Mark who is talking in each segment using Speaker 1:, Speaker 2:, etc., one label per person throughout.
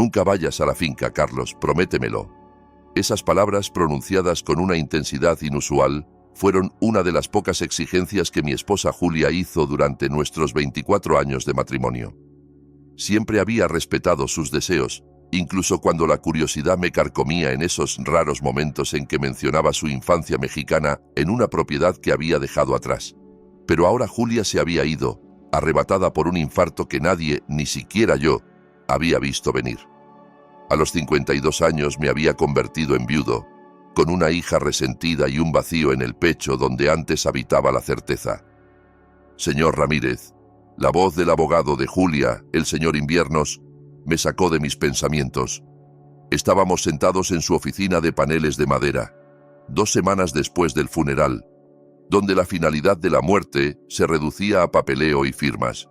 Speaker 1: Nunca vayas a la finca, Carlos, prométemelo. Esas palabras, pronunciadas con una intensidad inusual, fueron una de las pocas exigencias que mi esposa Julia hizo durante nuestros 24 años de matrimonio. Siempre había respetado sus deseos, incluso cuando la curiosidad me carcomía en esos raros momentos en que mencionaba su infancia mexicana en una propiedad que había dejado atrás. Pero ahora Julia se había ido, arrebatada por un infarto que nadie, ni siquiera yo, había visto venir. A los 52 años me había convertido en viudo, con una hija resentida y un vacío en el pecho donde antes habitaba la certeza. Señor Ramírez, la voz del abogado de Julia, el señor Inviernos, me sacó de mis pensamientos. Estábamos sentados en su oficina de paneles de madera, 2 semanas después del funeral, donde la finalidad de la muerte se reducía a papeleo y firmas.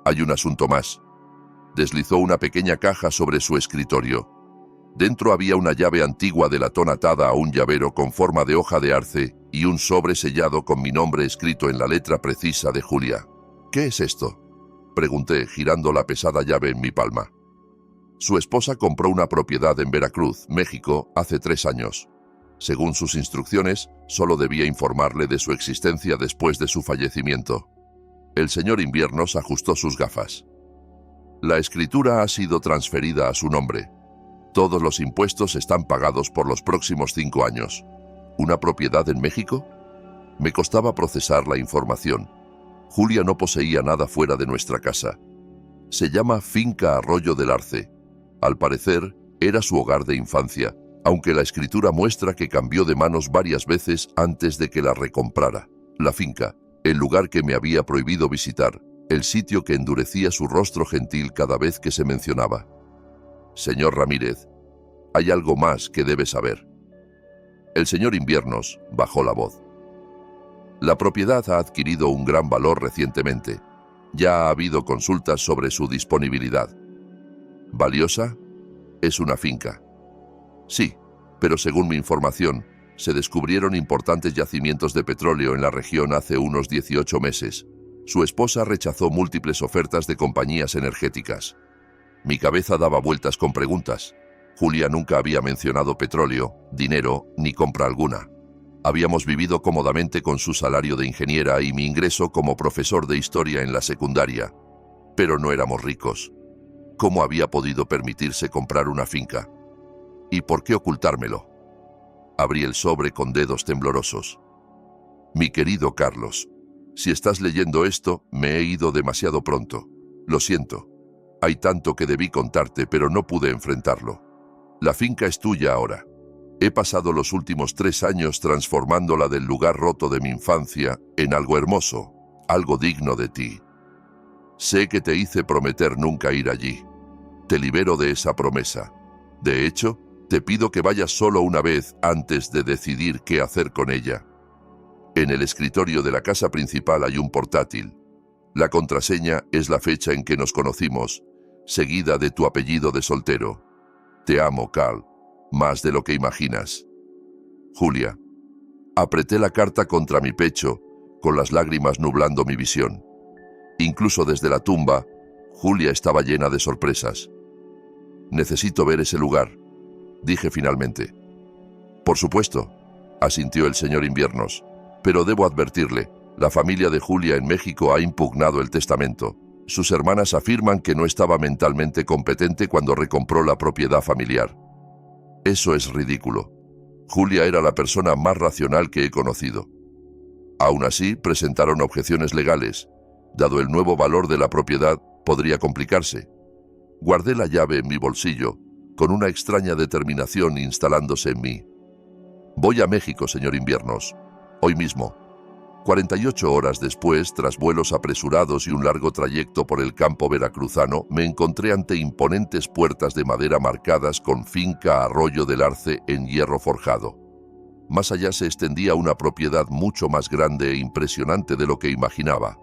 Speaker 1: Hay un asunto más. Deslizó una pequeña caja sobre su escritorio. Dentro había una llave antigua de latón atada a un llavero con forma de hoja de arce y un sobre sellado con mi nombre escrito en la letra precisa de Julia. ¿Qué es esto?, pregunté, girando la pesada llave en mi palma. Su esposa compró una propiedad en Veracruz, México, hace 3 años. Según sus instrucciones, solo debía informarle de su existencia después de su fallecimiento. El señor Inviernos ajustó sus gafas. La escritura ha sido transferida a su nombre. Todos los impuestos están pagados por los próximos 5 años. ¿Una propiedad en México? Me costaba procesar la información. Julia no poseía nada fuera de nuestra casa. Se llama Finca Arroyo del Arce. Al parecer, era su hogar de infancia, aunque la escritura muestra que cambió de manos varias veces antes de que la recomprara. La finca, el lugar que me había prohibido visitar, el sitio que endurecía su rostro gentil cada vez que se mencionaba. Señor Ramírez, hay algo más que debe saber. El señor Inviernos bajó la voz. La propiedad ha adquirido un gran valor recientemente. Ya ha habido consultas sobre su disponibilidad. ¿Valiosa? Es una finca. Sí, pero según mi información, se descubrieron importantes yacimientos de petróleo en la región hace unos 18 meses. Su esposa rechazó múltiples ofertas de compañías energéticas. Mi cabeza daba vueltas con preguntas. Julia nunca había mencionado petróleo, dinero, ni compra alguna. Habíamos vivido cómodamente con su salario de ingeniera y mi ingreso como profesor de historia en la secundaria. Pero no éramos ricos. ¿Cómo había podido permitirse comprar una finca? ¿Y por qué ocultármelo? Abrí el sobre con dedos temblorosos. Mi querido Carlos, si estás leyendo esto, me he ido demasiado pronto. Lo siento. Hay tanto que debí contarte, pero no pude enfrentarlo. La finca es tuya ahora. He pasado los últimos 3 años transformándola del lugar roto de mi infancia en algo hermoso, algo digno de ti. Sé que te hice prometer nunca ir allí. Te libero de esa promesa. De hecho, te pido que vayas solo una vez antes de decidir qué hacer con ella. En el escritorio de la casa principal hay un portátil. La contraseña es la fecha en que nos conocimos, seguida de tu apellido de soltero. Te amo, Carl, más de lo que imaginas. Julia. Apreté la carta contra mi pecho, con las lágrimas nublando mi visión. Incluso desde la tumba, Julia estaba llena de sorpresas. Necesito ver ese lugar, dije finalmente. Por supuesto, asintió el señor Inviernos, pero debo advertirle, la familia de Julia en México ha impugnado el testamento. Sus hermanas afirman que no estaba mentalmente competente cuando recompró la propiedad familiar. Eso es ridículo. Julia era la persona más racional que he conocido. Aún así, presentaron objeciones legales. Dado el nuevo valor de la propiedad, podría complicarse. Guardé la llave en mi bolsillo, con una extraña determinación instalándose en mí. Voy a México, señor Inviernos, hoy mismo. 48 horas después, tras vuelos apresurados y un largo trayecto por el campo veracruzano, me encontré ante imponentes puertas de madera marcadas con Finca Arroyo del Arce en hierro forjado. Más allá se extendía una propiedad mucho más grande e impresionante de lo que imaginaba.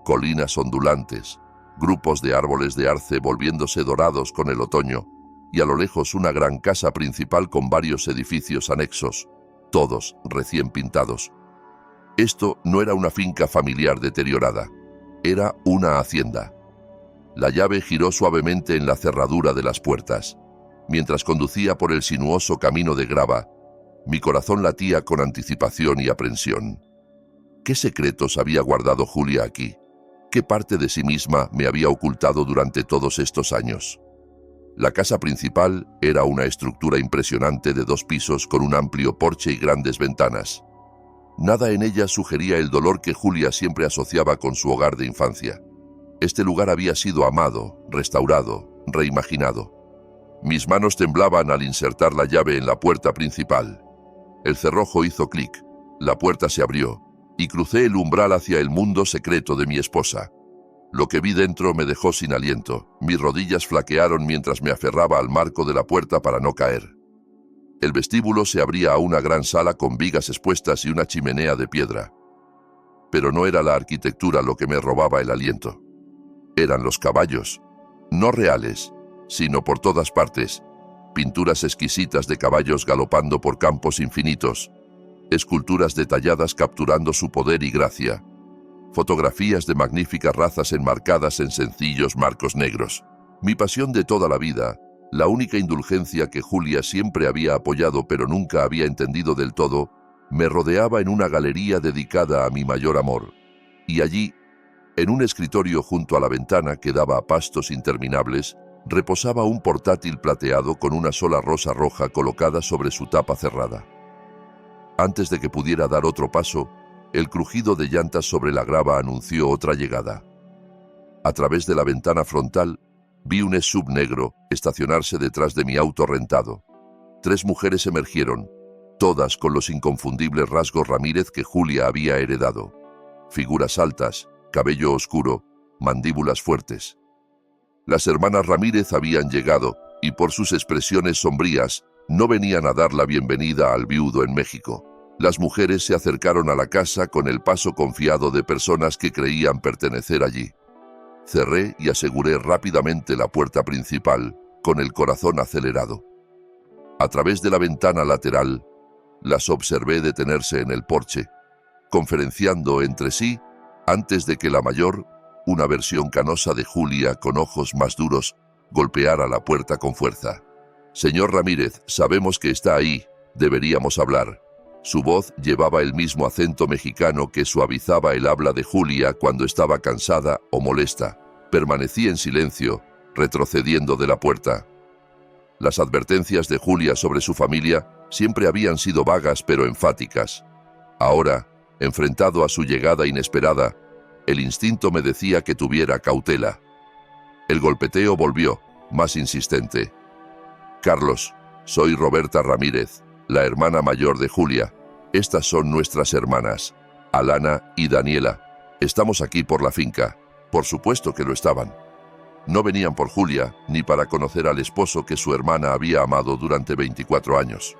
Speaker 1: Colinas ondulantes, grupos de árboles de arce volviéndose dorados con el otoño, y a lo lejos una gran casa principal con varios edificios anexos, todos recién pintados. Esto no era una finca familiar deteriorada, era una hacienda. La llave giró suavemente en la cerradura de las puertas. Mientras conducía por el sinuoso camino de grava, mi corazón latía con anticipación y aprensión. ¿Qué secretos había guardado Julia aquí? ¿Qué parte de sí misma me había ocultado durante todos estos años? La casa principal era una estructura impresionante de 2 pisos con un amplio porche y grandes ventanas. Nada en ella sugería el dolor que Julia siempre asociaba con su hogar de infancia. Este lugar había sido amado, restaurado, reimaginado. Mis manos temblaban al insertar la llave en la puerta principal. El cerrojo hizo clic, la puerta se abrió, y crucé el umbral hacia el mundo secreto de mi esposa. Lo que vi dentro me dejó sin aliento. Mis rodillas flaquearon mientras me aferraba al marco de la puerta para no caer. El vestíbulo se abría a una gran sala con vigas expuestas y una chimenea de piedra. Pero no era la arquitectura lo que me robaba el aliento. Eran los caballos, no reales, sino por todas partes. Pinturas exquisitas de caballos galopando por campos infinitos. Esculturas detalladas capturando su poder y gracia. Fotografías de magníficas razas enmarcadas en sencillos marcos negros. Mi pasión de toda la vida, la única indulgencia que Julia siempre había apoyado pero nunca había entendido del todo, me rodeaba en una galería dedicada a mi mayor amor. Y allí, en un escritorio junto a la ventana que daba a pastos interminables, reposaba un portátil plateado con una sola rosa roja colocada sobre su tapa cerrada. Antes de que pudiera dar otro paso, el crujido de llantas sobre la grava anunció otra llegada. A través de la ventana frontal, vi un SUV negro estacionarse detrás de mi auto rentado. 3 mujeres emergieron, todas con los inconfundibles rasgos Ramírez que Julia había heredado. Figuras altas, cabello oscuro, mandíbulas fuertes. Las hermanas Ramírez habían llegado, y por sus expresiones sombrías, no venían a dar la bienvenida al viudo en México. Las mujeres se acercaron a la casa con el paso confiado de personas que creían pertenecer allí. Cerré y aseguré rápidamente la puerta principal, con el corazón acelerado. A través de la ventana lateral, las observé detenerse en el porche, conferenciando entre sí, antes de que la mayor, una versión canosa de Julia con ojos más duros, golpeara la puerta con fuerza. «Señor Ramírez, sabemos que está ahí, deberíamos hablar». Su voz llevaba el mismo acento mexicano que suavizaba el habla de Julia cuando estaba cansada o molesta. Permanecí en silencio, retrocediendo de la puerta. Las advertencias de Julia sobre su familia siempre habían sido vagas pero enfáticas. Ahora, enfrentado a su llegada inesperada, el instinto me decía que tuviera cautela. El golpeteo volvió, más insistente. «Carlos, soy Roberta Ramírez, la hermana mayor de Julia. Estas son nuestras hermanas, Alana y Daniela. Estamos aquí por la finca». Por supuesto que lo estaban. No venían por Julia, ni para conocer al esposo que su hermana había amado durante 24 años.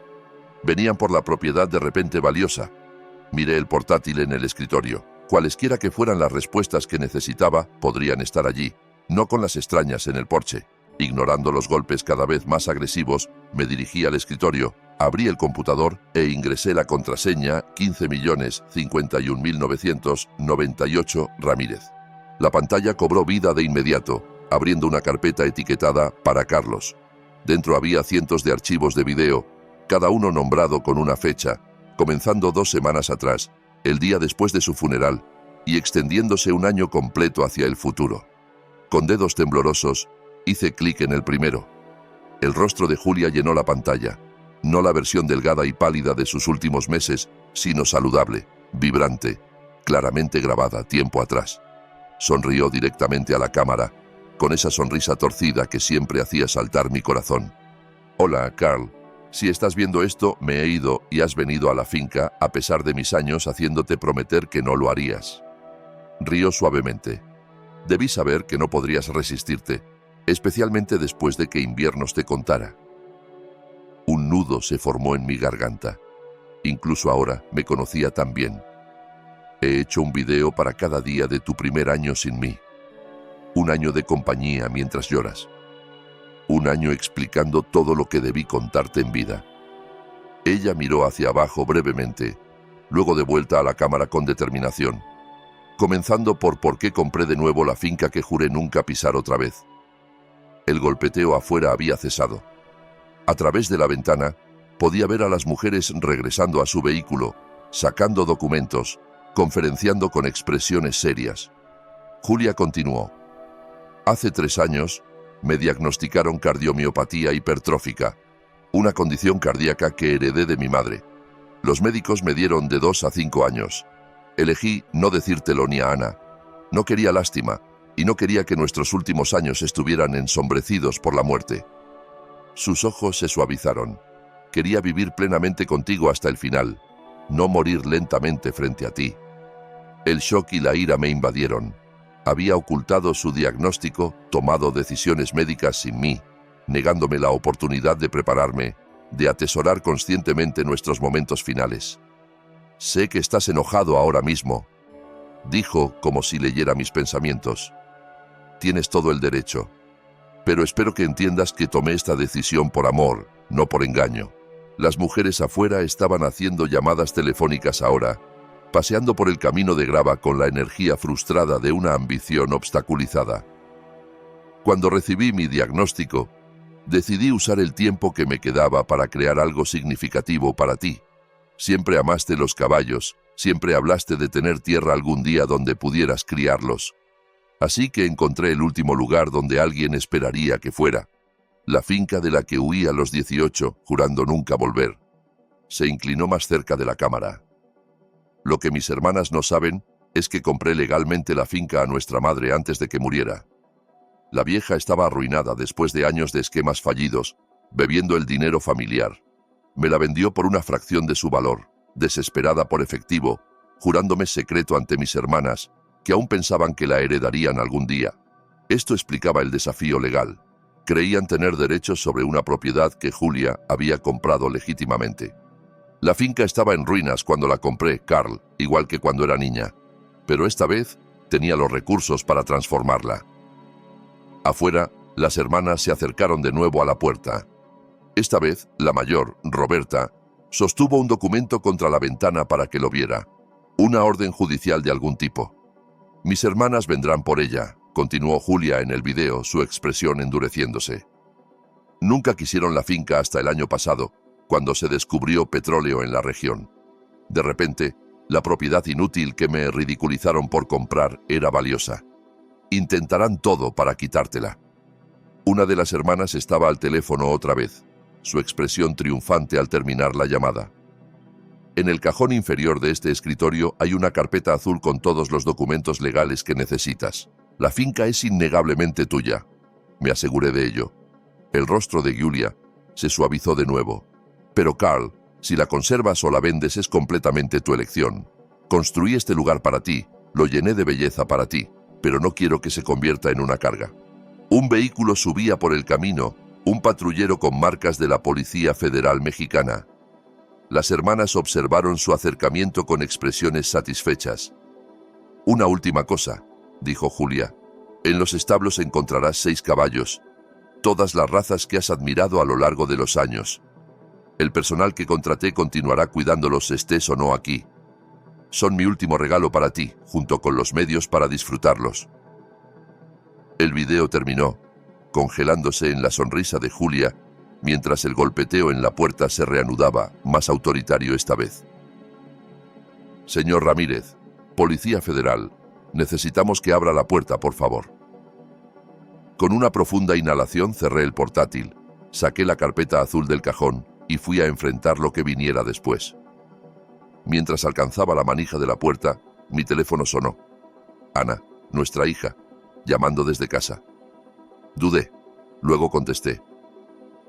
Speaker 1: Venían por la propiedad de repente valiosa. Miré el portátil en el escritorio. Cualesquiera que fueran las respuestas que necesitaba, podrían estar allí, no con las extrañas en el porche. Ignorando los golpes cada vez más agresivos, me dirigí al escritorio, abrí el computador e ingresé la contraseña 15.051.998 Ramírez. La pantalla cobró vida de inmediato, abriendo una carpeta etiquetada «Para Carlos». Dentro había cientos de archivos de video, cada uno nombrado con una fecha, comenzando 2 semanas atrás, el día después de su funeral, y extendiéndose un año completo hacia el futuro. Con dedos temblorosos, hice clic en el primero. El rostro de Julia llenó la pantalla, no la versión delgada y pálida de sus últimos meses, sino saludable, vibrante, claramente grabada tiempo atrás. Sonrió directamente a la cámara, con esa sonrisa torcida que siempre hacía saltar mi corazón. «Hola, Carl. Si estás viendo esto, me he ido y has venido a la finca a pesar de mis años haciéndote prometer que no lo harías». Rió suavemente. «Debí saber que no podrías resistirte, especialmente después de que Inviernos te contara». Un nudo se formó en mi garganta. Incluso ahora me conocía tan bien. «He hecho un video para cada día de tu primer año sin mí. Un año de compañía mientras lloras. Un año explicando todo lo que debí contarte en vida». Ella miró hacia abajo brevemente, luego de vuelta a la cámara con determinación. comenzando por qué compré de nuevo la finca que juré nunca pisar otra vez. El golpeteo afuera había cesado. A través de la ventana, podía ver a las mujeres regresando a su vehículo, sacando documentos, conferenciando con expresiones serias. Julia continuó. Hace 3 años, me diagnosticaron cardiomiopatía hipertrófica, una condición cardíaca que heredé de mi madre. Los médicos me dieron de 2 a 5 años. Elegí no decírtelo ni a Ana. No quería lástima, y no quería que nuestros últimos años estuvieran ensombrecidos por la muerte. Sus ojos se suavizaron. Quería vivir plenamente contigo hasta el final, no morir lentamente frente a ti. El shock y la ira me invadieron. Había ocultado su diagnóstico, tomado decisiones médicas sin mí, negándome la oportunidad de prepararme, de atesorar conscientemente nuestros momentos finales. Sé que estás enojado ahora mismo, dijo como si leyera mis pensamientos. Tienes todo el derecho, pero espero que entiendas que tomé esta decisión por amor, no por engaño. Las mujeres afuera estaban haciendo llamadas telefónicas ahora, paseando por el camino de grava con la energía frustrada de una ambición obstaculizada. Cuando recibí mi diagnóstico, decidí usar el tiempo que me quedaba para crear algo significativo para ti. Siempre amaste los caballos, siempre hablaste de tener tierra algún día donde pudieras criarlos. Así que encontré el último lugar donde alguien esperaría que fuera. La finca de la que huí a los 18, jurando nunca volver. Se inclinó más cerca de la cámara. Lo que mis hermanas no saben es que compré legalmente la finca a nuestra madre antes de que muriera. La vieja estaba arruinada después de años de esquemas fallidos, bebiendo el dinero familiar. Me la vendió por una fracción de su valor, desesperada por efectivo, jurándome secreto ante mis hermanas, que aún pensaban que la heredarían algún día. Esto explicaba el desafío legal. Creían tener derechos sobre una propiedad que Julia había comprado legítimamente. La finca estaba en ruinas cuando la compré, Carl, igual que cuando era niña. Pero esta vez tenía los recursos para transformarla. Afuera, las hermanas se acercaron de nuevo a la puerta. Esta vez, la mayor, Roberta, sostuvo un documento contra la ventana para que lo viera. Una orden judicial de algún tipo. Mis hermanas vendrán por ella, continuó Julia en el video, su expresión endureciéndose. Nunca quisieron la finca hasta el año pasado, cuando se descubrió petróleo en la región. De repente, la propiedad inútil que me ridiculizaron por comprar era valiosa. Intentarán todo para quitártela. Una de las hermanas estaba al teléfono otra vez, su expresión triunfante al terminar la llamada. En el cajón inferior de este escritorio hay una carpeta azul con todos los documentos legales que necesitas. La finca es innegablemente tuya. Me aseguré de ello. El rostro de Julia se suavizó de nuevo. Pero Carl, si la conservas o la vendes es completamente tu elección. Construí este lugar para ti, lo llené de belleza para ti, pero no quiero que se convierta en una carga. Un vehículo subía por el camino, un patrullero con marcas de la Policía Federal Mexicana. Las hermanas observaron su acercamiento con expresiones satisfechas. Una última cosa, dijo Julia. En los establos encontrarás 6 caballos, todas las razas que has admirado a lo largo de los años. El personal que contraté continuará cuidándolos estés o no aquí. Son mi último regalo para ti, junto con los medios para disfrutarlos. El video terminó, congelándose en la sonrisa de Julia, mientras el golpeteo en la puerta se reanudaba, más autoritario esta vez. Señor Ramírez, Policía Federal, necesitamos que abra la puerta, por favor. Con una profunda inhalación cerré el portátil, saqué la carpeta azul del cajón y fui a enfrentar lo que viniera después. Mientras alcanzaba la manija de la puerta, mi teléfono sonó. Ana, nuestra hija, llamando desde casa. Dudé. Luego contesté.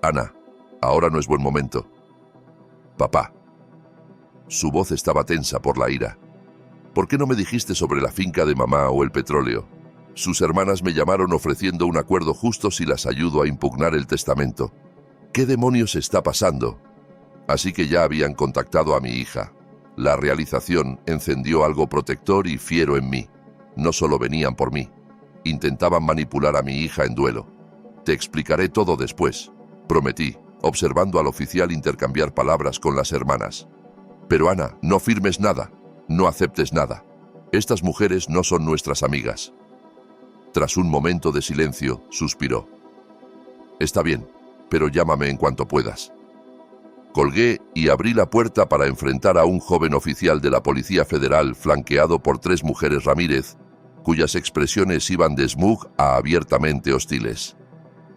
Speaker 1: Ana, ahora no es buen momento. Papá. Su voz estaba tensa por la ira. ¿Por qué no me dijiste sobre la finca de mamá o el petróleo? Sus hermanas me llamaron ofreciendo un acuerdo justo si las ayudo a impugnar el testamento. ¿Qué demonios está pasando? Así que ya habían contactado a mi hija. La realización encendió algo protector y fiero en mí. No solo venían por mí. Intentaban manipular a mi hija en duelo. Te explicaré todo después, prometí, observando al oficial intercambiar palabras con las hermanas. Pero Ana, no firmes nada, no aceptes nada. Estas mujeres no son nuestras amigas. Tras un momento de silencio, suspiró. Está bien, pero llámame en cuanto puedas. Colgué y abrí la puerta para enfrentar a un joven oficial de la Policía Federal flanqueado por 3 mujeres Ramírez, cuyas expresiones iban de smug a abiertamente hostiles.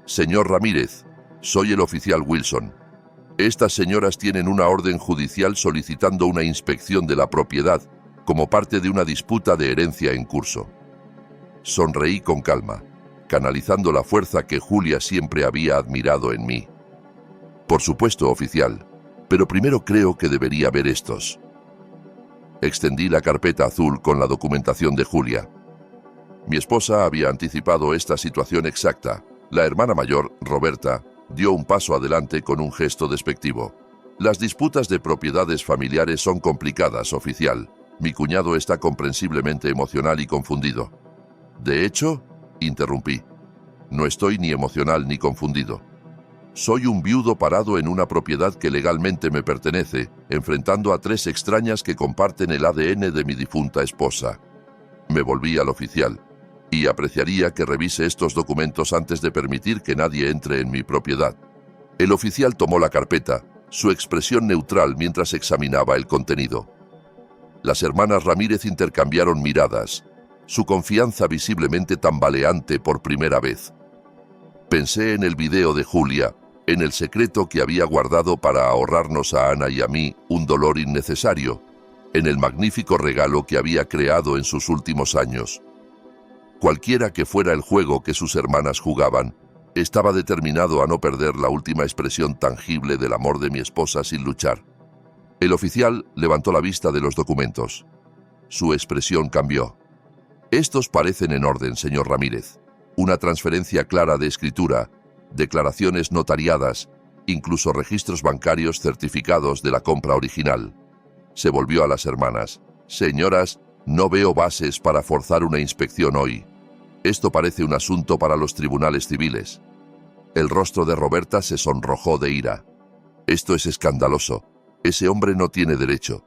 Speaker 1: Señor Ramírez, soy el oficial Wilson. Estas señoras tienen una orden judicial solicitando una inspección de la propiedad como parte de una disputa de herencia en curso. Sonreí con calma, canalizando la fuerza que Julia siempre había admirado en mí. Por supuesto, oficial, pero primero creo que debería ver estos. Extendí la carpeta azul con la documentación de Julia. Mi esposa había anticipado esta situación exacta. La hermana mayor, Roberta, dio un paso adelante con un gesto despectivo. Las disputas de propiedades familiares son complicadas, oficial. Mi cuñado está comprensiblemente emocional y confundido. De hecho, interrumpí, no estoy ni emocional ni confundido. Soy un viudo parado en una propiedad que legalmente me pertenece, enfrentando a 3 extrañas que comparten el ADN de mi difunta esposa. Me volví al oficial, y apreciaría que revise estos documentos antes de permitir que nadie entre en mi propiedad. El oficial tomó la carpeta, su expresión neutral mientras examinaba el contenido. Las hermanas Ramírez intercambiaron miradas, su confianza visiblemente tambaleante por primera vez. Pensé en el video de Julia, en el secreto que había guardado para ahorrarnos a Ana y a mí un dolor innecesario, en el magnífico regalo que había creado en sus últimos años. Cualquiera que fuera el juego que sus hermanas jugaban, estaba determinado a no perder la última expresión tangible del amor de mi esposa sin luchar. El oficial levantó la vista de los documentos. Su expresión cambió. Estos parecen en orden, señor Ramírez. Una transferencia clara de escritura, declaraciones notariadas, incluso registros bancarios certificados de la compra original. Se volvió a las hermanas. Señoras, no veo bases para forzar una inspección hoy. Esto parece un asunto para los tribunales civiles. El rostro de Roberta se sonrojó de ira. Esto es escandaloso. Ese hombre no tiene derecho.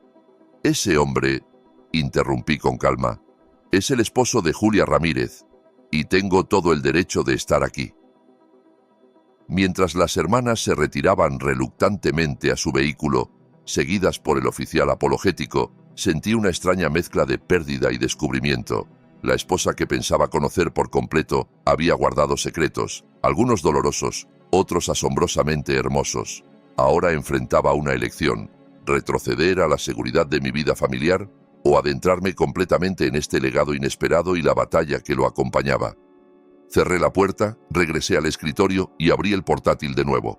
Speaker 1: Ese hombre, interrumpí con calma, es el esposo de Julia Ramírez, y tengo todo el derecho de estar aquí. Mientras las hermanas se retiraban reluctantemente a su vehículo, seguidas por el oficial apologético, sentí una extraña mezcla de pérdida y descubrimiento. La esposa que pensaba conocer por completo había guardado secretos, algunos dolorosos, otros asombrosamente hermosos. Ahora enfrentaba una elección: retroceder a la seguridad de mi vida familiar o adentrarme completamente en este legado inesperado y la batalla que lo acompañaba. Cerré la puerta, regresé al escritorio y abrí el portátil de nuevo.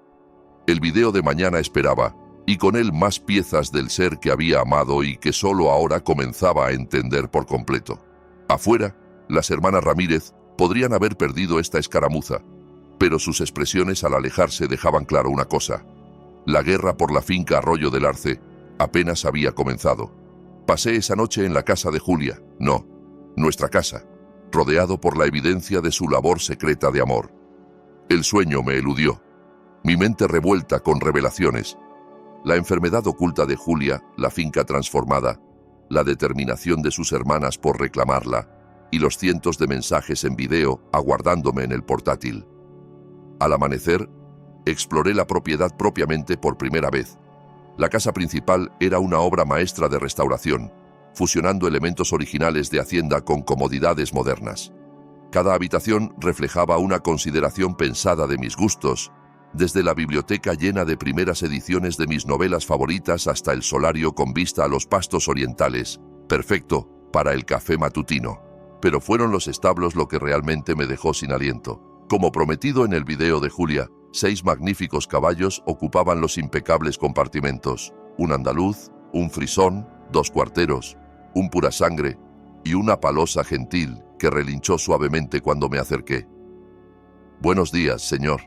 Speaker 1: El video de mañana esperaba, y con él más piezas del ser que había amado y que solo ahora comenzaba a entender por completo. Afuera, las hermanas Ramírez podrían haber perdido esta escaramuza, pero sus expresiones al alejarse dejaban claro una cosa: la guerra por la finca Arroyo del Arce apenas había comenzado. Pasé esa noche en la casa de Julia, no, nuestra casa, rodeado por la evidencia de su labor secreta de amor. El sueño me eludió, mi mente revuelta con revelaciones. La enfermedad oculta de Julia, la finca transformada, la determinación de sus hermanas por reclamarla y los cientos de mensajes en video aguardándome en el portátil. Al amanecer, exploré la propiedad propiamente por primera vez. La casa principal era una obra maestra de restauración, fusionando elementos originales de hacienda con comodidades modernas. Cada habitación reflejaba una consideración pensada de mis gustos, desde la biblioteca llena de primeras ediciones de mis novelas favoritas hasta el solario con vista a los pastos orientales, perfecto para el café matutino. Pero fueron los establos lo que realmente me dejó sin aliento. Como prometido en el video de Julia, 6 magníficos caballos ocupaban los impecables compartimentos: un andaluz, un frisón, 2 cuarteros, un pura sangre y una palosa gentil que relinchó suavemente cuando me acerqué. «Buenos días, señor».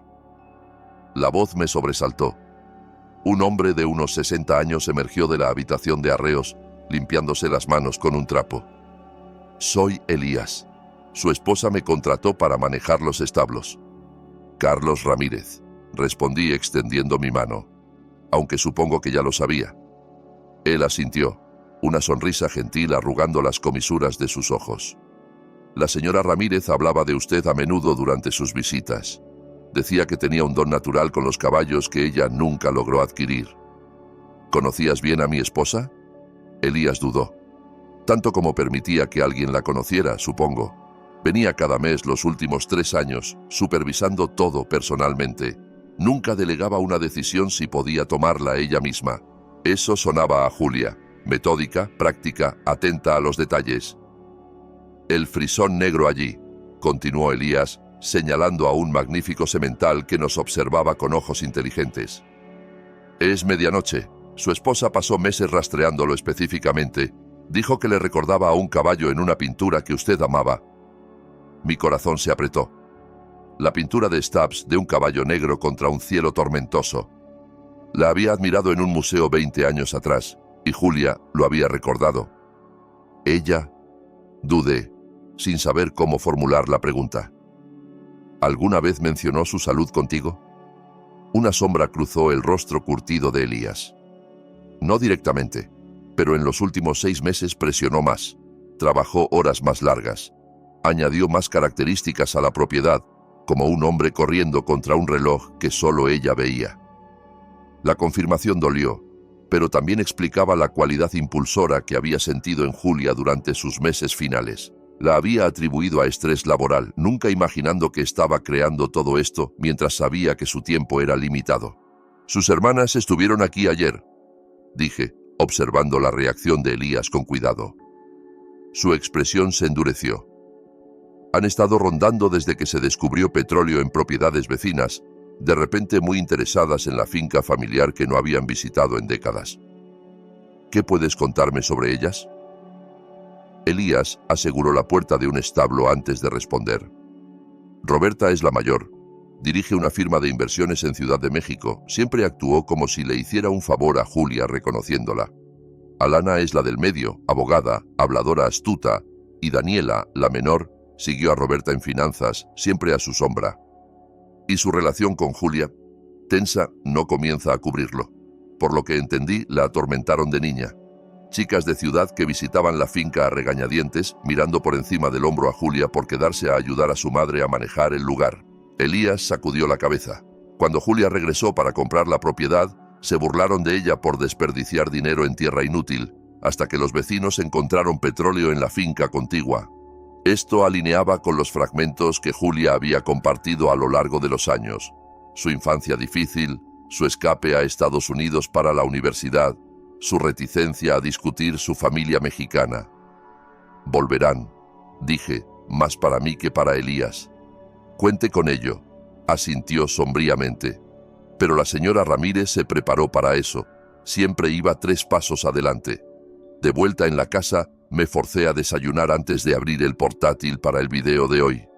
Speaker 1: La voz me sobresaltó. Un hombre de unos 60 años emergió de la habitación de arreos, limpiándose las manos con un trapo. «Soy Elías. Su esposa me contrató para manejar los establos». «Carlos Ramírez», respondí extendiendo mi mano, aunque supongo que ya lo sabía. Él asintió. una sonrisa gentil arrugando las comisuras de sus ojos. La señora Ramírez hablaba de usted a menudo durante sus visitas. Decía que tenía un don natural con los caballos que ella nunca logró adquirir. ¿Conocías bien a mi esposa? Elías dudó. Tanto como permitía que alguien la conociera, supongo. Venía cada mes los últimos 3 años, supervisando todo personalmente. Nunca delegaba una decisión si podía tomarla ella misma. Eso sonaba a Julia. Metódica, práctica, atenta a los detalles. El frisón negro allí, continuó Elías, señalando a un magnífico semental que nos observaba con ojos inteligentes. Es medianoche. Su esposa pasó meses rastreándolo específicamente. Dijo que le recordaba a un caballo en una pintura que usted amaba. Mi corazón se apretó. La pintura de Stubbs de un caballo negro contra un cielo tormentoso. La había admirado en un museo 20 años atrás, y Julia lo había recordado. Ella, dudé, sin saber cómo formular la pregunta. ¿Alguna vez mencionó su salud contigo? Una sombra cruzó el rostro curtido de Elías. No directamente, pero en los últimos 6 meses presionó más. Trabajó horas más largas. Añadió más características a la propiedad, como un hombre corriendo contra un reloj que solo ella veía. La confirmación dolió, pero también explicaba la cualidad impulsora que había sentido en Julia durante sus meses finales. La había atribuido a estrés laboral, nunca imaginando que estaba creando todo esto mientras sabía que su tiempo era limitado. Sus hermanas estuvieron aquí ayer, dije, observando la reacción de Elías con cuidado. Su expresión se endureció. Han estado rondando desde que se descubrió petróleo en propiedades vecinas, de repente muy interesadas en la finca familiar que no habían visitado en décadas. ¿Qué puedes contarme sobre ellas? Elías aseguró la puerta de un establo antes de responder. Roberta es la mayor. Dirige una firma de inversiones en Ciudad de México. Siempre actuó como si le hiciera un favor a Julia reconociéndola. Alana es la del medio, abogada, habladora astuta, y Daniela, la menor, siguió a Roberta en finanzas, siempre a su sombra. Y su relación con Julia, tensa, no comienza a cubrirlo. Por lo que entendí, la atormentaron de niña. Chicas de ciudad que visitaban la finca a regañadientes, mirando por encima del hombro a Julia por quedarse a ayudar a su madre a manejar el lugar. Elías sacudió la cabeza. Cuando Julia regresó para comprar la propiedad, se burlaron de ella por desperdiciar dinero en tierra inútil, hasta que los vecinos encontraron petróleo en la finca contigua. Esto alineaba con los fragmentos que Julia había compartido a lo largo de los años. Su infancia difícil, su escape a Estados Unidos para la universidad, su reticencia a discutir su familia mexicana. Volverán, dije, más para mí que para Elías. Cuente con ello, asintió sombríamente. Pero la señora Ramírez se preparó para eso. Siempre iba 3 pasos adelante. De vuelta en la casa, me forcé a desayunar antes de abrir el portátil para el video de hoy.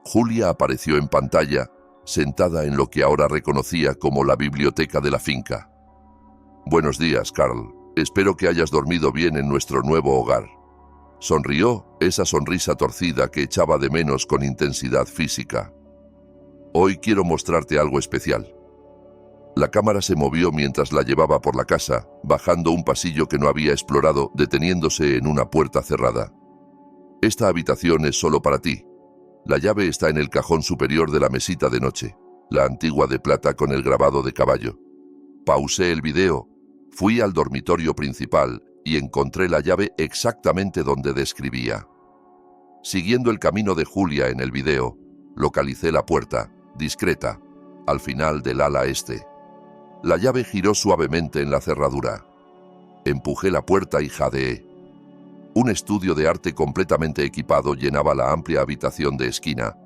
Speaker 1: Julia apareció en pantalla, sentada en lo que ahora reconocía como la biblioteca de la finca. Buenos días, Carl. Espero que hayas dormido bien en nuestro nuevo hogar. Sonrió, esa sonrisa torcida que echaba de menos con intensidad física. Hoy quiero mostrarte algo especial. La cámara se movió mientras la llevaba por la casa, bajando un pasillo que no había explorado, deteniéndose en una puerta cerrada. Esta habitación es solo para ti. La llave está en el cajón superior de la mesita de noche, la antigua de plata con el grabado de caballo. Pausé el video, fui al dormitorio principal y encontré la llave exactamente donde describía. Siguiendo el camino de Julia en el video, localicé la puerta, discreta, al final del ala este. La llave giró suavemente en la cerradura. Empujé la puerta y jadeé. Un estudio de arte completamente equipado llenaba la amplia habitación de esquina,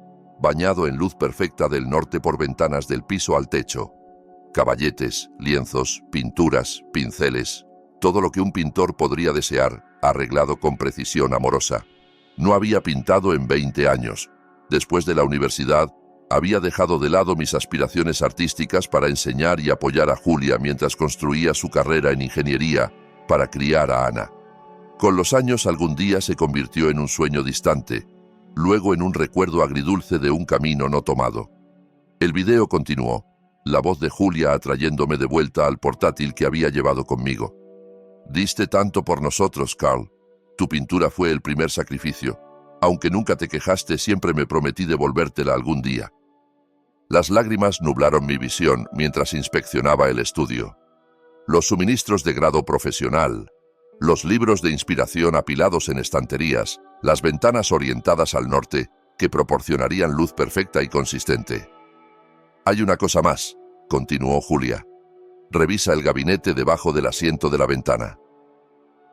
Speaker 1: bañado en luz perfecta del norte por ventanas del piso al techo. Caballetes, lienzos, pinturas, pinceles, todo lo que un pintor podría desear, arreglado con precisión amorosa. No había pintado en 20 años. Después de la universidad, había dejado de lado mis aspiraciones artísticas para enseñar y apoyar a Julia mientras construía su carrera en ingeniería para criar a Ana. Con los años algún día se convirtió en un sueño distante, luego en un recuerdo agridulce de un camino no tomado. El video continuó, la voz de Julia atrayéndome de vuelta al portátil que había llevado conmigo. Diste tanto por nosotros, Carl. Tu pintura fue el primer sacrificio. Aunque nunca te quejaste, siempre me prometí devolvértela algún día. Las lágrimas nublaron mi visión mientras inspeccionaba el estudio. Los suministros de grado profesional, los libros de inspiración apilados en estanterías, las ventanas orientadas al norte, que proporcionarían luz perfecta y consistente. Hay una cosa más, continuó Julia. Revisa el gabinete debajo del asiento de la ventana.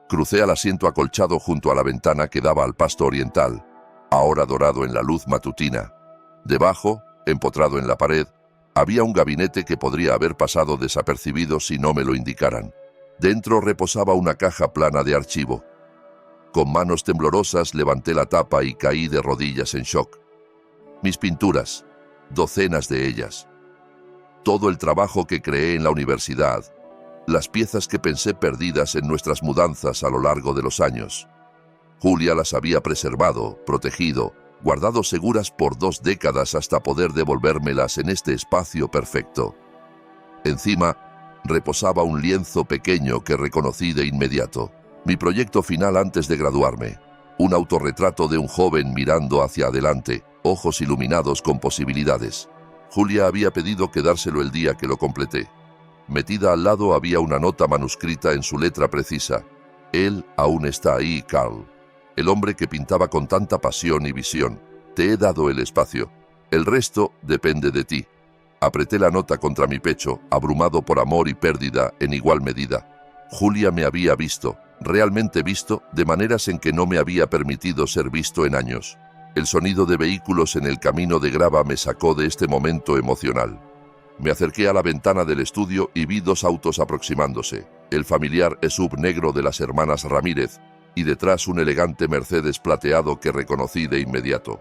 Speaker 1: Crucé al asiento acolchado junto a la ventana que daba al pasto oriental, ahora dorado en la luz matutina. Debajo, empotrado en la pared, había un gabinete que podría haber pasado desapercibido si no me lo indicaran. Dentro reposaba una caja plana de archivo. Con manos temblorosas levanté la tapa y caí de rodillas en shock. Mis pinturas, docenas de ellas. Todo el trabajo que creé en la universidad, las piezas que pensé perdidas en nuestras mudanzas a lo largo de los años. Julia las había preservado, protegido, guardado seguras por 2 décadas hasta poder devolvérmelas en este espacio perfecto. Encima, reposaba un lienzo pequeño que reconocí de inmediato. Mi proyecto final antes de graduarme. Un autorretrato de un joven mirando hacia adelante, ojos iluminados con posibilidades. Julia había pedido quedárselo el día que lo completé. Metida al lado había una nota manuscrita en su letra precisa. Él aún está ahí, Carl. El hombre que pintaba con tanta pasión y visión. Te he dado el espacio. El resto depende de ti. Apreté la nota contra mi pecho, abrumado por amor y pérdida en igual medida. Julia me había visto, realmente visto, de maneras en que no me había permitido ser visto en años. El sonido de vehículos en el camino de grava me sacó de este momento emocional. Me acerqué a la ventana del estudio y vi 2 autos aproximándose. El familiar SUV negro de las hermanas Ramírez y detrás un elegante Mercedes plateado que reconocí de inmediato.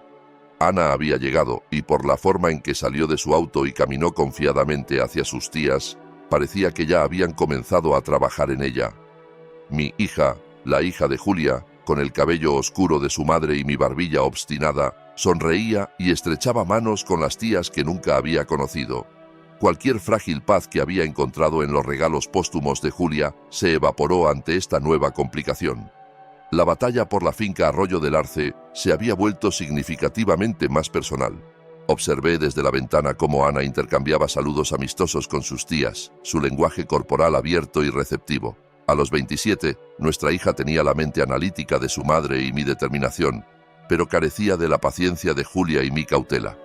Speaker 1: Ana había llegado y por la forma en que salió de su auto y caminó confiadamente hacia sus tías, parecía que ya habían comenzado a trabajar en ella. Mi hija, la hija de Julia, con el cabello oscuro de su madre y mi barbilla obstinada, sonreía y estrechaba manos con las tías que nunca había conocido. Cualquier frágil paz que había encontrado en los regalos póstumos de Julia se evaporó ante esta nueva complicación. La batalla por la finca Arroyo del Arce se había vuelto significativamente más personal. Observé desde la ventana cómo Ana intercambiaba saludos amistosos con sus tías, su lenguaje corporal abierto y receptivo. A los 27, nuestra hija tenía la mente analítica de su madre y mi determinación, pero carecía de la paciencia de Julia y mi cautela.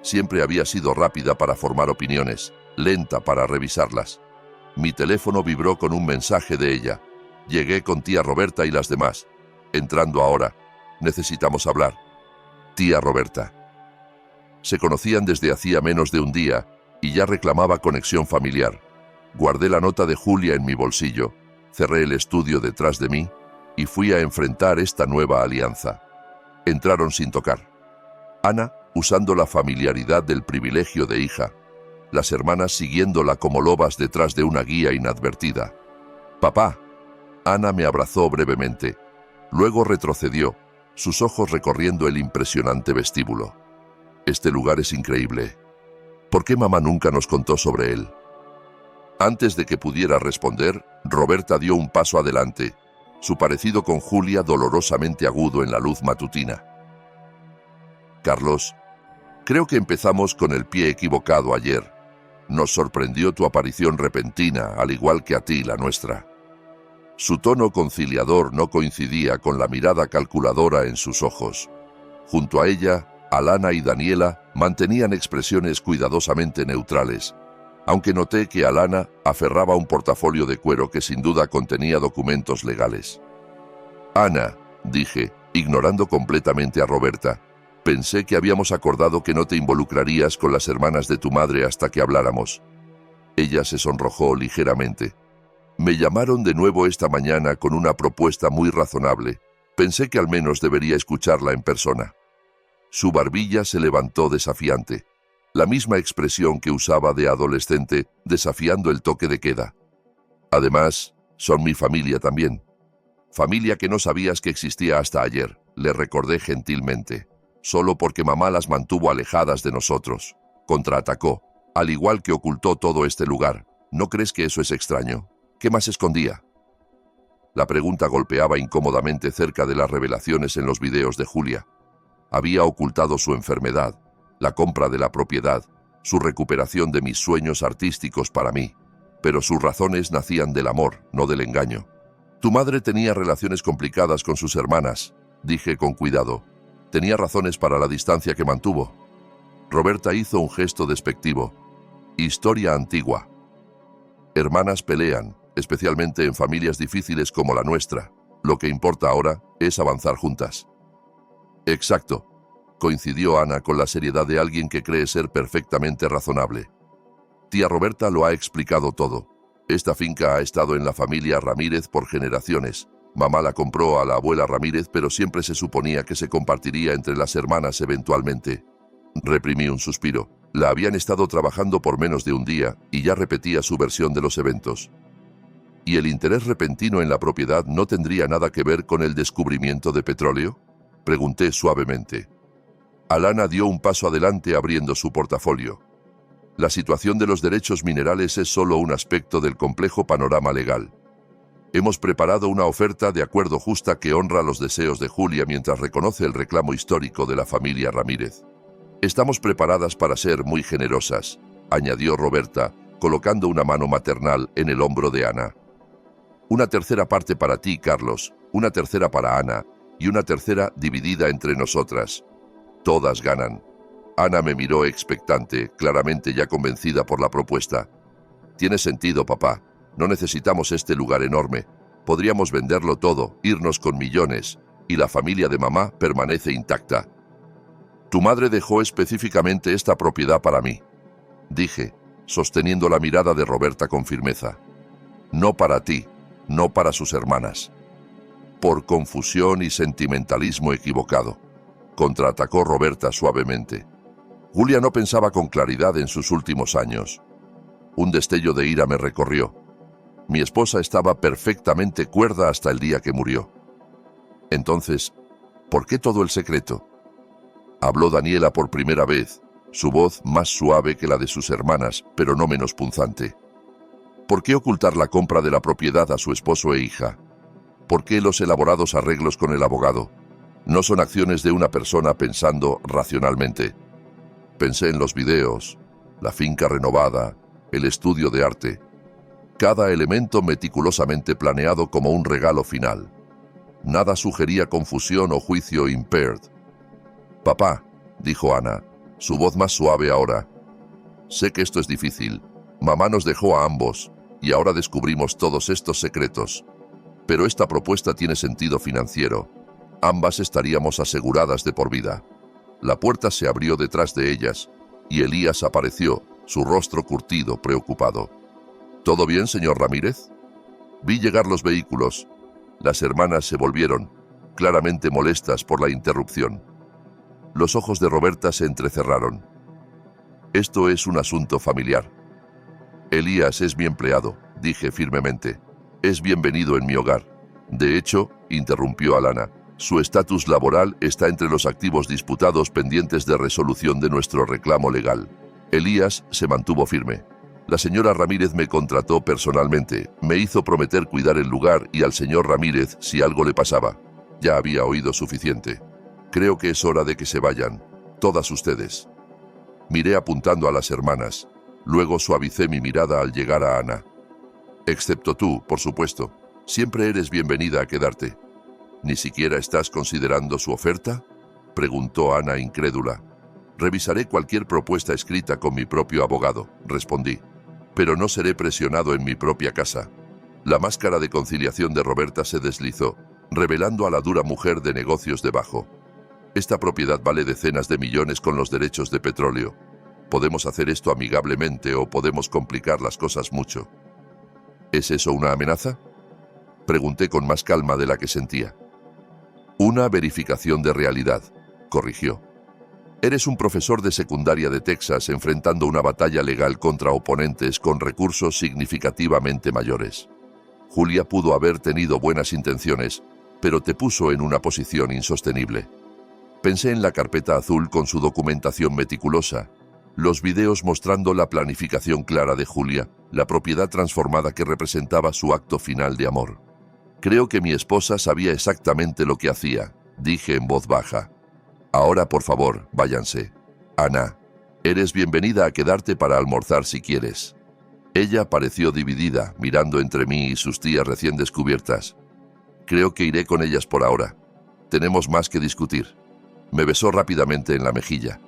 Speaker 1: Siempre había sido rápida para formar opiniones, lenta para revisarlas. Mi teléfono vibró con un mensaje de ella. Llegué con tía Roberta y las demás. Entrando ahora. Necesitamos hablar. Tía Roberta. Se conocían desde hacía menos de un día y ya reclamaba conexión familiar. Guardé la nota de Julia en mi bolsillo, cerré el estudio detrás de mí y fui a enfrentar esta nueva alianza. Entraron sin tocar. Ana, usando la familiaridad del privilegio de hija, las hermanas siguiéndola como lobas detrás de una guía inadvertida. «Papá». Ana me abrazó brevemente. Luego retrocedió, sus ojos recorriendo el impresionante vestíbulo. «Este lugar es increíble. ¿Por qué mamá nunca nos contó sobre él?» Antes de que pudiera responder, Roberta dio un paso adelante, su parecido con Julia dolorosamente agudo en la luz matutina. «Carlos, creo que empezamos con el pie equivocado ayer. Nos sorprendió tu aparición repentina, al igual que a ti la nuestra». Su tono conciliador no coincidía con la mirada calculadora en sus ojos. Junto a ella, Alana y Daniela mantenían expresiones cuidadosamente neutrales, aunque noté que Alana aferraba un portafolio de cuero que sin duda contenía documentos legales. «Ana», dije, ignorando completamente a Roberta, «pensé que habíamos acordado que no te involucrarías con las hermanas de tu madre hasta que habláramos». Ella se sonrojó ligeramente. «Me llamaron de nuevo esta mañana con una propuesta muy razonable. Pensé que al menos debería escucharla en persona». Su barbilla se levantó desafiante, la misma expresión que usaba de adolescente, desafiando el toque de queda. «Además, son mi familia también». «Familia que no sabías que existía hasta ayer», le recordé gentilmente. «Solo porque mamá las mantuvo alejadas de nosotros», contraatacó, «al igual que ocultó todo este lugar. ¿No crees que eso es extraño? ¿Qué más escondía?» La pregunta golpeaba incómodamente cerca de las revelaciones en los videos de Julia. Había ocultado su enfermedad, la compra de la propiedad, su recuperación de mis sueños artísticos para mí. Pero sus razones nacían del amor, no del engaño. Tu madre tenía relaciones complicadas con sus hermanas, dije con cuidado. Tenía razones para la distancia que mantuvo. Roberta hizo un gesto despectivo. Historia antigua. Hermanas pelean, especialmente en familias difíciles como la nuestra. Lo que importa ahora es avanzar juntas. Exacto, coincidió Ana con la seriedad de alguien que cree ser perfectamente razonable. Tía Roberta lo ha explicado todo. Esta finca ha estado en la familia Ramírez por generaciones. Mamá la compró a la abuela Ramírez, pero siempre se suponía que se compartiría entre las hermanas eventualmente. Reprimí un suspiro. La habían estado trabajando por menos de un día y ya repetía su versión de los eventos. ¿Y el interés repentino en la propiedad no tendría nada que ver con el descubrimiento de petróleo? Pregunté suavemente. Alana dio un paso adelante abriendo su portafolio. La situación de los derechos minerales es solo un aspecto del complejo panorama legal. Hemos preparado una oferta de acuerdo justa que honra los deseos de Julia mientras reconoce el reclamo histórico de la familia Ramírez. Estamos preparadas para ser muy generosas, añadió Roberta, colocando una mano maternal en el hombro de Ana. Una tercera parte para ti, Carlos, una tercera para Ana y una tercera dividida entre nosotras. Todas ganan. Ana me miró expectante, claramente ya convencida por la propuesta. Tiene sentido, papá. No necesitamos este lugar enorme. Podríamos venderlo todo, irnos con millones, y la familia de mamá permanece intacta. Tu madre dejó específicamente esta propiedad para mí, dije, sosteniendo la mirada de Roberta con firmeza. No para ti, no para sus hermanas. Por confusión y sentimentalismo equivocado, contraatacó Roberta suavemente. Julia no pensaba con claridad en sus últimos años. Un destello de ira me recorrió. Mi esposa estaba perfectamente cuerda hasta el día que murió. Entonces, ¿por qué todo el secreto? Habló Daniela por primera vez, su voz más suave que la de sus hermanas, pero no menos punzante. ¿Por qué ocultar la compra de la propiedad a su esposo e hija? ¿Por qué los elaborados arreglos con el abogado? No son acciones de una persona pensando racionalmente. Pensé en los videos, la finca renovada, el estudio de arte. Cada elemento meticulosamente planeado como un regalo final. Nada sugería confusión o juicio impaired. Papá, dijo Ana, su voz más suave ahora. Sé que esto es difícil. Mamá nos dejó a ambos, y ahora descubrimos todos estos secretos. Pero esta propuesta tiene sentido financiero. Ambas estaríamos aseguradas de por vida. La puerta se abrió detrás de ellas, y Elías apareció, su rostro curtido, preocupado. ¿Todo bien, señor Ramírez? Vi llegar los vehículos. Las hermanas se volvieron, claramente molestas por la interrupción. Los ojos de Roberta se entrecerraron. Esto es un asunto familiar. Elías es mi empleado, dije firmemente. Es bienvenido en mi hogar. De hecho, interrumpió Alana, su estatus laboral está entre los activos disputados pendientes de resolución de nuestro reclamo legal. Elías se mantuvo firme. La señora Ramírez me contrató personalmente, me hizo prometer cuidar el lugar y al señor Ramírez si algo le pasaba. Ya había oído suficiente. Creo que es hora de que se vayan, todas ustedes. Miré apuntando a las hermanas, luego suavicé mi mirada al llegar a Ana. Excepto tú, por supuesto, siempre eres bienvenida a quedarte. ¿Ni siquiera estás considerando su oferta?, preguntó Ana incrédula. Revisaré cualquier propuesta escrita con mi propio abogado, respondí, pero no seré presionado en mi propia casa. La máscara de conciliación de Roberta se deslizó, revelando a la dura mujer de negocios debajo. Esta propiedad vale decenas de millones con los derechos de petróleo. Podemos hacer esto amigablemente o podemos complicar las cosas mucho. ¿Es eso una amenaza?, pregunté con más calma de la que sentía. Una verificación de realidad, corrigió. Eres un profesor de secundaria de Texas enfrentando una batalla legal contra oponentes con recursos significativamente mayores. Julia pudo haber tenido buenas intenciones, pero te puso en una posición insostenible. Pensé en la carpeta azul con su documentación meticulosa, los videos mostrando la planificación clara de Julia, la propiedad transformada que representaba su acto final de amor. Creo que mi esposa sabía exactamente lo que hacía, dije en voz baja. Ahora, por favor, váyanse. Ana, eres bienvenida a quedarte para almorzar si quieres. Ella pareció dividida, mirando entre mí y sus tías recién descubiertas. Creo que iré con ellas por ahora. Tenemos más que discutir. Me besó rápidamente en la mejilla.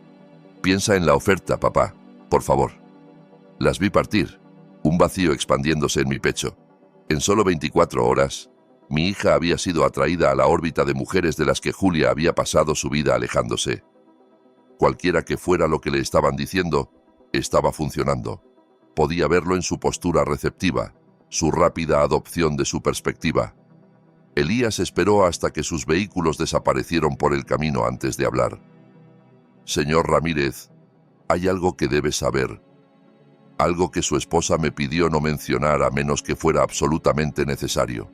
Speaker 1: Piensa en la oferta, papá, por favor. Las vi partir, un vacío expandiéndose en mi pecho. En solo 24 horas, mi hija había sido atraída a la órbita de mujeres de las que Julia había pasado su vida alejándose. Cualquiera que fuera lo que le estaban diciendo, estaba funcionando. Podía verlo en su postura receptiva, su rápida adopción de su perspectiva. Elías esperó hasta que sus vehículos desaparecieron por el camino antes de hablar. Señor Ramírez, hay algo que debe saber. Algo que su esposa me pidió no mencionar a menos que fuera absolutamente necesario.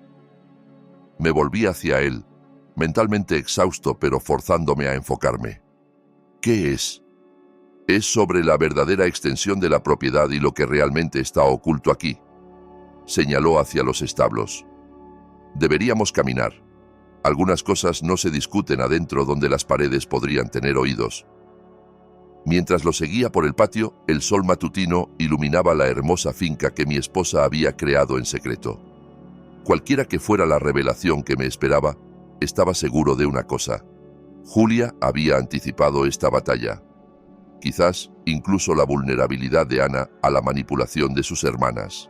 Speaker 1: Me volví hacia él, mentalmente exhausto pero forzándome a enfocarme. ¿Qué es? Es sobre la verdadera extensión de la propiedad y lo que realmente está oculto aquí. Señaló hacia los establos. Deberíamos caminar. Algunas cosas no se discuten adentro donde las paredes podrían tener oídos. Mientras lo seguía por el patio, el sol matutino iluminaba la hermosa finca que mi esposa había creado en secreto. Cualquiera que fuera la revelación que me esperaba, estaba seguro de una cosa. Julia había anticipado esta batalla. Quizás incluso la vulnerabilidad de Ana a la manipulación de sus hermanas.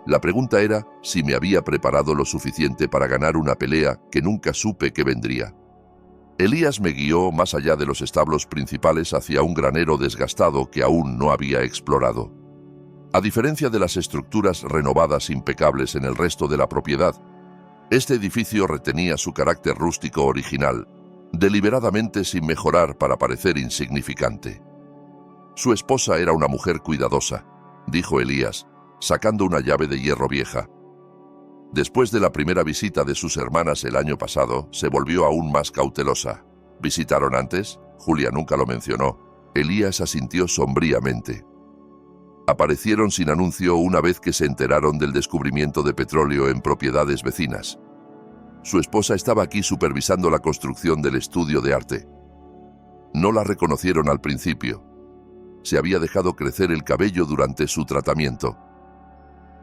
Speaker 1: La pregunta era si me había preparado lo suficiente para ganar una pelea que nunca supe que vendría. Elías me guió más allá de los establos principales hacia un granero desgastado que aún no había explorado. A diferencia de las estructuras renovadas impecables en el resto de la propiedad, este edificio retenía su carácter rústico original, deliberadamente sin mejorar para parecer insignificante. Su esposa era una mujer cuidadosa, dijo Elías, sacando una llave de hierro vieja. Después de la primera visita de sus hermanas el año pasado, se volvió aún más cautelosa. ¿Visitaron antes? Julia nunca lo mencionó. Elías asintió sombríamente. Aparecieron sin anuncio una vez que se enteraron del descubrimiento de petróleo en propiedades vecinas. Su esposa estaba aquí supervisando la construcción del estudio de arte. No la reconocieron al principio. Se había dejado crecer el cabello durante su tratamiento.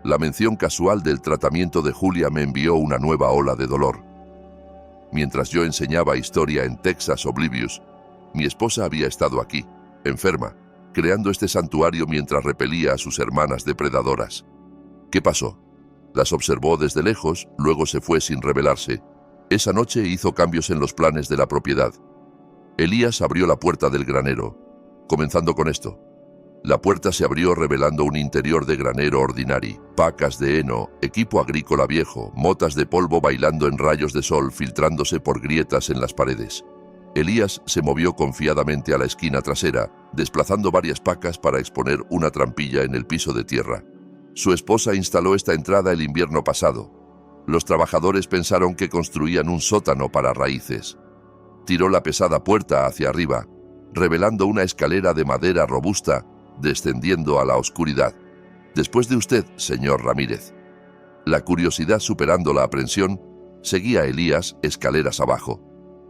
Speaker 1: La mención casual del tratamiento de Julia me envió una nueva ola de dolor. Mientras yo enseñaba historia en Texas Oblivious, mi esposa había estado aquí, enferma, creando este santuario mientras repelía a sus hermanas depredadoras. ¿Qué pasó? Las observó desde lejos, luego se fue sin revelarse. Esa noche hizo cambios en los planes de la propiedad. Elías abrió la puerta del granero, comenzando con esto. La puerta se abrió revelando un interior de granero ordinario, pacas de heno, equipo agrícola viejo, motas de polvo bailando en rayos de sol filtrándose por grietas en las paredes. Elías se movió confiadamente a la esquina trasera, desplazando varias pacas para exponer una trampilla en el piso de tierra. Su esposa instaló esta entrada el invierno pasado. Los trabajadores pensaron que construían un sótano para raíces. Tiró la pesada puerta hacia arriba, revelando una escalera de madera robusta, descendiendo a la oscuridad. Después de usted, señor Ramírez. La curiosidad superando la aprensión, seguía a Elías escaleras abajo.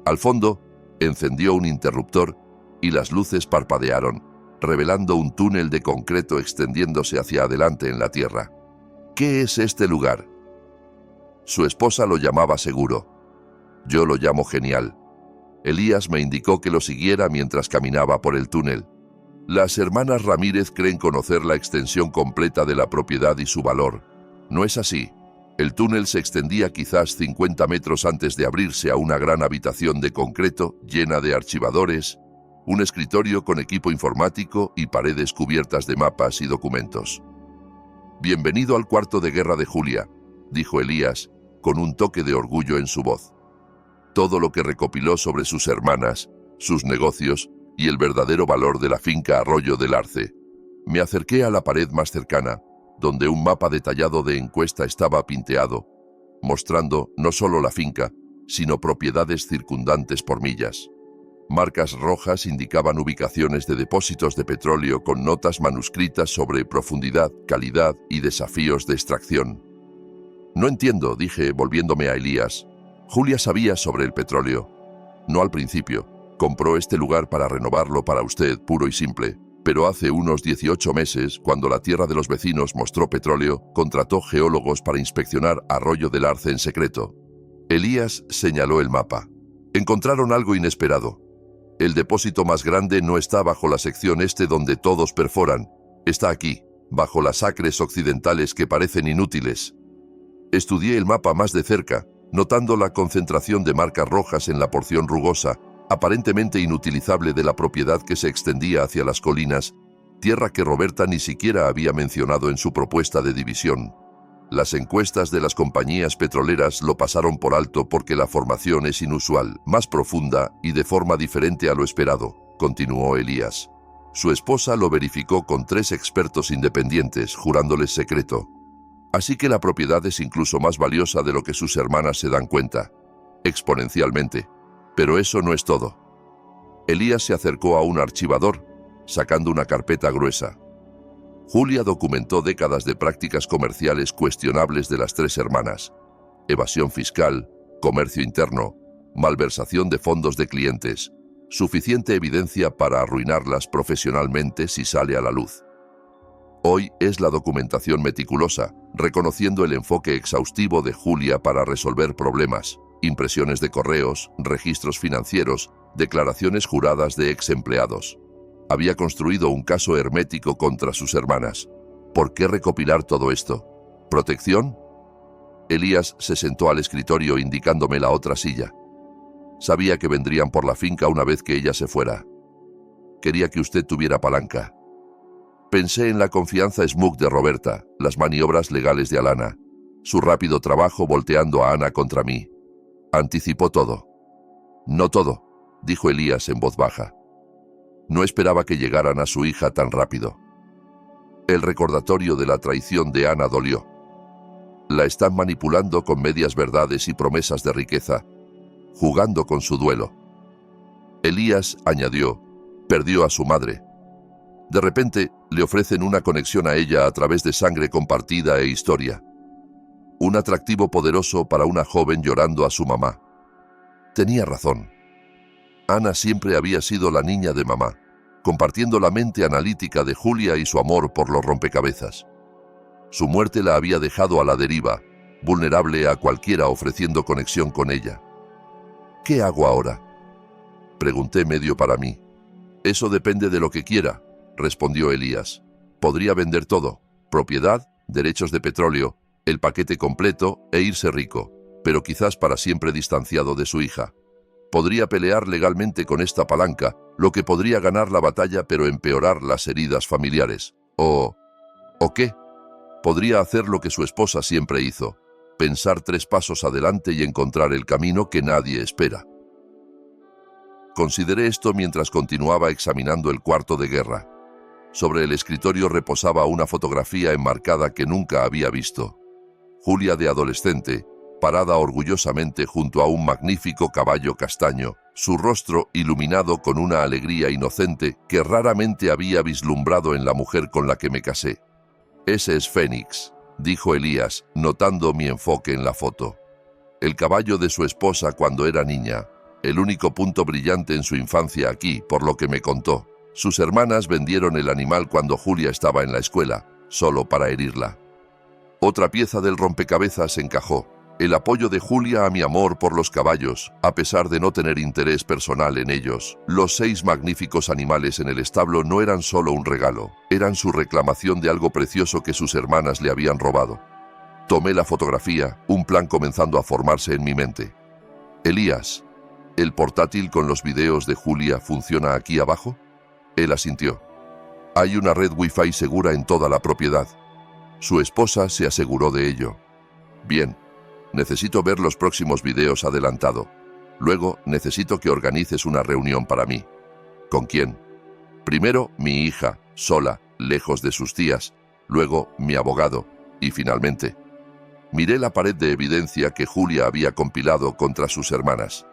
Speaker 1: Al fondo, encendió un interruptor y las luces parpadearon, revelando un túnel de concreto extendiéndose hacia adelante en la tierra. ¿Qué es este lugar? Su esposa lo llamaba seguro. Yo lo llamo genial. Elías me indicó que lo siguiera mientras caminaba por el túnel. Las hermanas Ramírez creen conocer la extensión completa de la propiedad y su valor. No es así. El túnel se extendía quizás 50 metros antes de abrirse a una gran habitación de concreto llena de archivadores, un escritorio con equipo informático y paredes cubiertas de mapas y documentos. «Bienvenido al cuarto de guerra de Julia», dijo Elías, con un toque de orgullo en su voz. Todo lo que recopiló sobre sus hermanas, sus negocios y el verdadero valor de la finca Arroyo del Arce. Me acerqué a la pared más cercana, donde un mapa detallado de encuesta estaba pinteado, mostrando no solo la finca, sino propiedades circundantes por millas. Marcas rojas indicaban ubicaciones de depósitos de petróleo con notas manuscritas sobre profundidad, calidad y desafíos de extracción. No entiendo, dije, volviéndome a Elías. Julia sabía sobre el petróleo. No al principio. Compró este lugar para renovarlo para usted, puro y simple. Pero hace unos 18 meses, cuando la tierra de los vecinos mostró petróleo, contrató geólogos para inspeccionar Arroyo del Arce en secreto. Elías señaló el mapa. Encontraron algo inesperado. El depósito más grande no está bajo la sección este donde todos perforan. Está aquí, bajo las acres occidentales que parecen inútiles. Estudié el mapa más de cerca, notando la concentración de marcas rojas en la porción rugosa, aparentemente inutilizable de la propiedad que se extendía hacia las colinas, tierra que Roberta ni siquiera había mencionado en su propuesta de división. Las encuestas de las compañías petroleras lo pasaron por alto porque la formación es inusual, más profunda y de forma diferente a lo esperado, continuó Elías. Su esposa lo verificó con 3 expertos independientes, jurándoles secreto. Así que la propiedad es incluso más valiosa de lo que sus hermanas se dan cuenta, exponencialmente. Pero eso no es todo. Elías se acercó a un archivador, sacando una carpeta gruesa. Julia documentó décadas de prácticas comerciales cuestionables de las 3 hermanas: evasión fiscal, comercio interno, malversación de fondos de clientes, suficiente evidencia para arruinarlas profesionalmente si sale a la luz. Hoy es la documentación meticulosa, reconociendo el enfoque exhaustivo de Julia para resolver problemas, impresiones de correos, registros financieros, declaraciones juradas de ex empleados. Había construido un caso hermético contra sus hermanas. ¿Por qué recopilar todo esto? ¿Protección? Elías se sentó al escritorio indicándome la otra silla. Sabía que vendrían por la finca una vez que ella se fuera. Quería que usted tuviera palanca. Pensé en la confianza smug de Roberta, las maniobras legales de Alana, su rápido trabajo volteando a Ana contra mí. Anticipó todo. No todo, dijo Elías en voz baja. No esperaba que llegaran a su hija tan rápido. El recordatorio de la traición de Ana dolió. La están manipulando con medias verdades y promesas de riqueza, jugando con su duelo. Elías añadió, perdió a su madre. De repente, le ofrecen una conexión a ella a través de sangre compartida e historia. Un atractivo poderoso para una joven llorando a su mamá. Tenía razón. Ana siempre había sido la niña de mamá, compartiendo la mente analítica de Julia y su amor por los rompecabezas. Su muerte la había dejado a la deriva, vulnerable a cualquiera ofreciendo conexión con ella. ¿Qué hago ahora?, pregunté medio para mí. Eso depende de lo que quiera, respondió Elías. Podría vender todo, propiedad, derechos de petróleo, el paquete completo e irse rico, pero quizás para siempre distanciado de su hija. Podría pelear legalmente con esta palanca, lo que podría ganar la batalla pero empeorar las heridas familiares. ¿O qué? Podría hacer lo que su esposa siempre hizo, pensar 3 pasos adelante y encontrar el camino que nadie espera. Consideré esto mientras continuaba examinando el cuarto de guerra. Sobre el escritorio reposaba una fotografía enmarcada que nunca había visto. Julia de adolescente, parada orgullosamente junto a un magnífico caballo castaño, su rostro iluminado con una alegría inocente que raramente había vislumbrado en la mujer con la que me casé. «Ese es Fénix», dijo Elías, notando mi enfoque en la foto. El caballo de su esposa cuando era niña, el único punto brillante en su infancia aquí, por lo que me contó. Sus hermanas vendieron el animal cuando Julia estaba en la escuela, solo para herirla. Otra pieza del rompecabezas encajó. El apoyo de Julia a mi amor por los caballos, a pesar de no tener interés personal en ellos. Los 6 magníficos animales en el establo no eran solo un regalo, eran su reclamación de algo precioso que sus hermanas le habían robado. Tomé la fotografía, un plan comenzando a formarse en mi mente. Elías, ¿el portátil con los videos de Julia funciona aquí abajo? Él asintió. Hay una red Wi-Fi segura en toda la propiedad. Su esposa se aseguró de ello. Bien. Necesito ver los próximos videos adelantado. Luego, necesito que organices una reunión para mí. ¿Con quién? Primero, mi hija, sola, lejos de sus tías. Luego, mi abogado. Y finalmente, miré la pared de evidencia que Julia había compilado contra sus hermanas.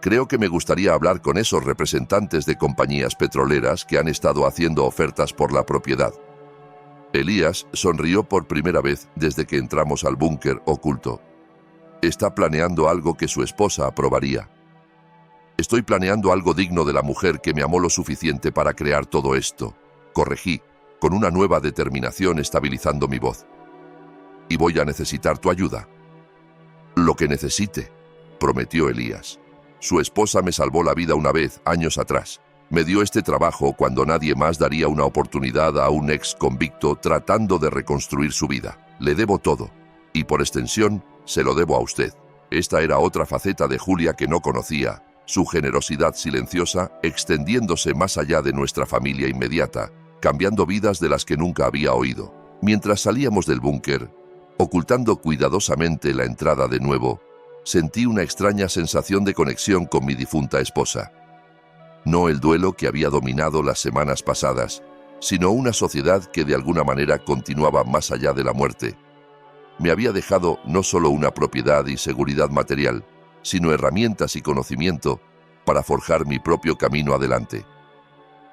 Speaker 1: Creo que me gustaría hablar con esos representantes de compañías petroleras que han estado haciendo ofertas por la propiedad. Elías sonrió por primera vez desde que entramos al búnker oculto. Está planeando algo que su esposa aprobaría. Estoy planeando algo digno de la mujer que me amó lo suficiente para crear todo esto, corregí, con una nueva determinación estabilizando mi voz. Y voy a necesitar tu ayuda. Lo que necesite, prometió Elías. Su esposa me salvó la vida una vez, años atrás. Me dio este trabajo cuando nadie más daría una oportunidad a un ex convicto tratando de reconstruir su vida. Le debo todo, y por extensión, se lo debo a usted. Esta era otra faceta de Julia que no conocía, su generosidad silenciosa extendiéndose más allá de nuestra familia inmediata, cambiando vidas de las que nunca había oído. Mientras salíamos del búnker, ocultando cuidadosamente la entrada de nuevo, sentí una extraña sensación de conexión con mi difunta esposa. No el duelo que había dominado las semanas pasadas, sino una sociedad que de alguna manera continuaba más allá de la muerte. Me había dejado no solo una propiedad y seguridad material, sino herramientas y conocimiento para forjar mi propio camino adelante.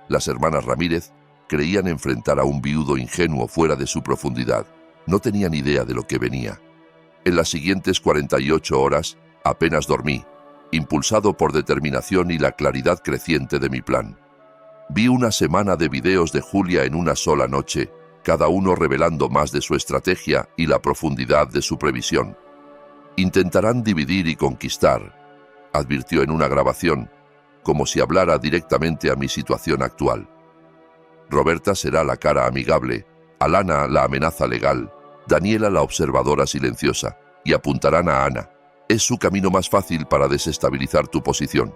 Speaker 1: Las hermanas Ramírez creían enfrentar a un viudo ingenuo fuera de su profundidad. No tenían idea de lo que venía. En las siguientes 48 horas apenas dormí, impulsado por determinación y la claridad creciente de mi plan. Vi una semana de videos de Julia en una sola noche, cada uno revelando más de su estrategia y la profundidad de su previsión. Intentarán dividir y conquistar, advirtió en una grabación, como si hablara directamente a mi situación actual. Roberta será la cara amigable, Alana la amenaza legal, Daniela la observadora silenciosa, y apuntarán a Ana. Es su camino más fácil para desestabilizar tu posición.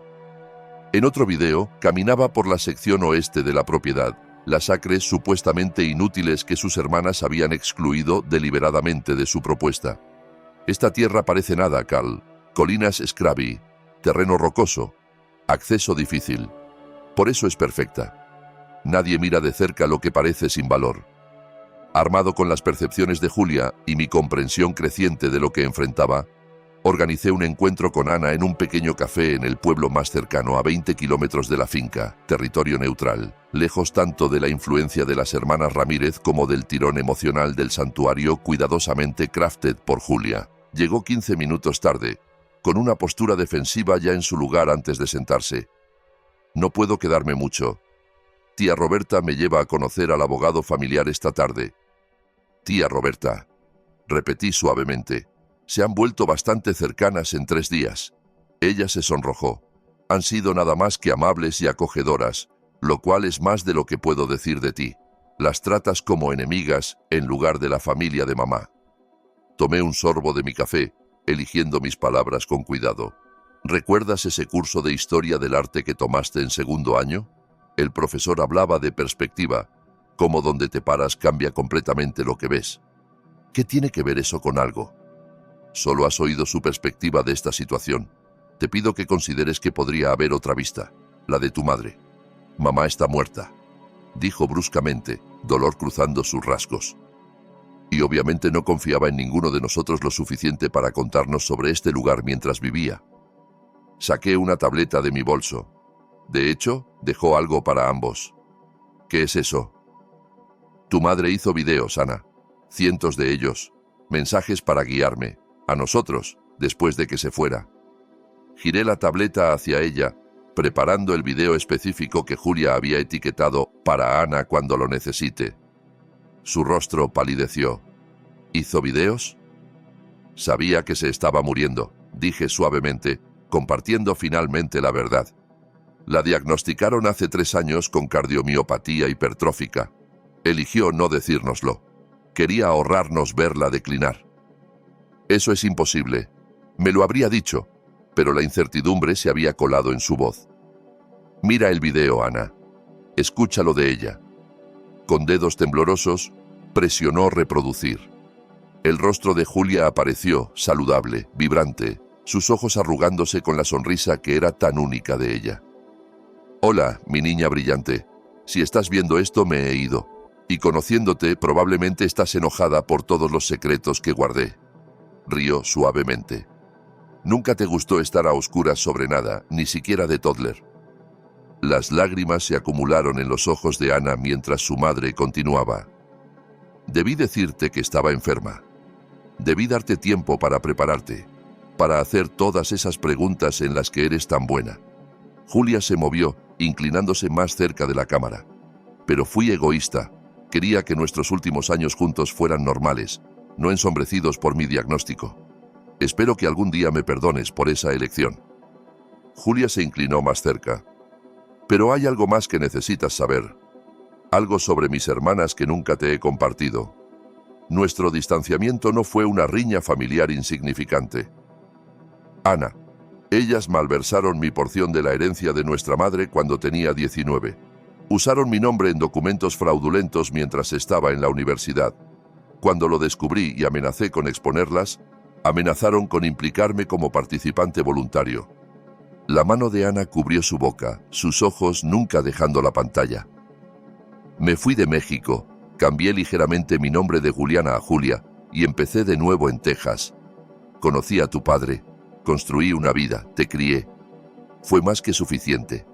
Speaker 1: En otro video, caminaba por la sección oeste de la propiedad, las acres supuestamente inútiles que sus hermanas habían excluido deliberadamente de su propuesta. Esta tierra parece nada, Cal. Colinas Scraby, terreno rocoso, acceso difícil. Por eso es perfecta. Nadie mira de cerca lo que parece sin valor. Armado con las percepciones de Julia y mi comprensión creciente de lo que enfrentaba, organicé un encuentro con Ana en un pequeño café en el pueblo más cercano a 20 kilómetros de la finca, territorio neutral, lejos tanto de la influencia de las hermanas Ramírez como del tirón emocional del santuario cuidadosamente crafted por Julia. Llegó 15 minutos tarde, con una postura defensiva ya en su lugar antes de sentarse. No puedo quedarme mucho. Tía Roberta me lleva a conocer al abogado familiar esta tarde. Tía Roberta, repetí suavemente. Se han vuelto bastante cercanas en 3 días. Ella se sonrojó. Han sido nada más que amables y acogedoras, lo cual es más de lo que puedo decir de ti. Las tratas como enemigas en lugar de la familia de mamá. Tomé un sorbo de mi café, eligiendo mis palabras con cuidado. ¿Recuerdas ese curso de historia del arte que tomaste en segundo año? El profesor hablaba de perspectiva, cómo donde te paras cambia completamente lo que ves. ¿Qué tiene que ver eso con algo? Solo has oído su perspectiva de esta situación. Te pido que consideres que podría haber otra vista, la de tu madre. Mamá está muerta, dijo bruscamente, dolor cruzando sus rasgos. Y obviamente no confiaba en ninguno de nosotros lo suficiente para contarnos sobre este lugar mientras vivía. Saqué una tableta de mi bolso. De hecho, dejó algo para ambos. ¿Qué es eso? Tu madre hizo videos, Ana. Cientos de ellos. Mensajes para guiarme. A nosotros, después de que se fuera. Giré la tableta hacia ella, preparando el video específico que Julia había etiquetado para Ana cuando lo necesite. Su rostro palideció. ¿Hizo videos? Sabía que se estaba muriendo, dije suavemente, compartiendo finalmente la verdad. La diagnosticaron hace 3 años con cardiomiopatía hipertrófica. Eligió no decírnoslo. Quería ahorrarnos verla declinar. Eso es imposible. Me lo habría dicho, pero la incertidumbre se había colado en su voz. Mira el video, Ana. Escúchalo de ella. Con dedos temblorosos, presionó reproducir. El rostro de Julia apareció, saludable, vibrante, sus ojos arrugándose con la sonrisa que era tan única de ella. Hola, mi niña brillante. Si estás viendo esto, me he ido. Y conociéndote, probablemente estás enojada por todos los secretos que guardé. Rió suavemente. Nunca te gustó estar a oscuras sobre nada, ni siquiera de Toddler. Las lágrimas se acumularon en los ojos de Ana mientras su madre continuaba. Debí decirte que estaba enferma. Debí darte tiempo para prepararte, para hacer todas esas preguntas en las que eres tan buena. Julia se movió, inclinándose más cerca de la cámara. Pero fui egoísta. Quería que nuestros últimos años juntos fueran normales, no ensombrecidos por mi diagnóstico. Espero que algún día me perdones por esa elección. Julia se inclinó más cerca. Pero hay algo más que necesitas saber. Algo sobre mis hermanas que nunca te he compartido. Nuestro distanciamiento no fue una riña familiar insignificante. Ana, ellas malversaron mi porción de la herencia de nuestra madre cuando tenía 19. Usaron mi nombre en documentos fraudulentos mientras estaba en la universidad. Cuando lo descubrí y amenacé con exponerlas, amenazaron con implicarme como participante voluntario. La mano de Ana cubrió su boca, sus ojos nunca dejando la pantalla. Me fui de México, cambié ligeramente mi nombre de Juliana a Julia y empecé de nuevo en Texas. Conocí a tu padre, construí una vida, te crié. Fue más que suficiente.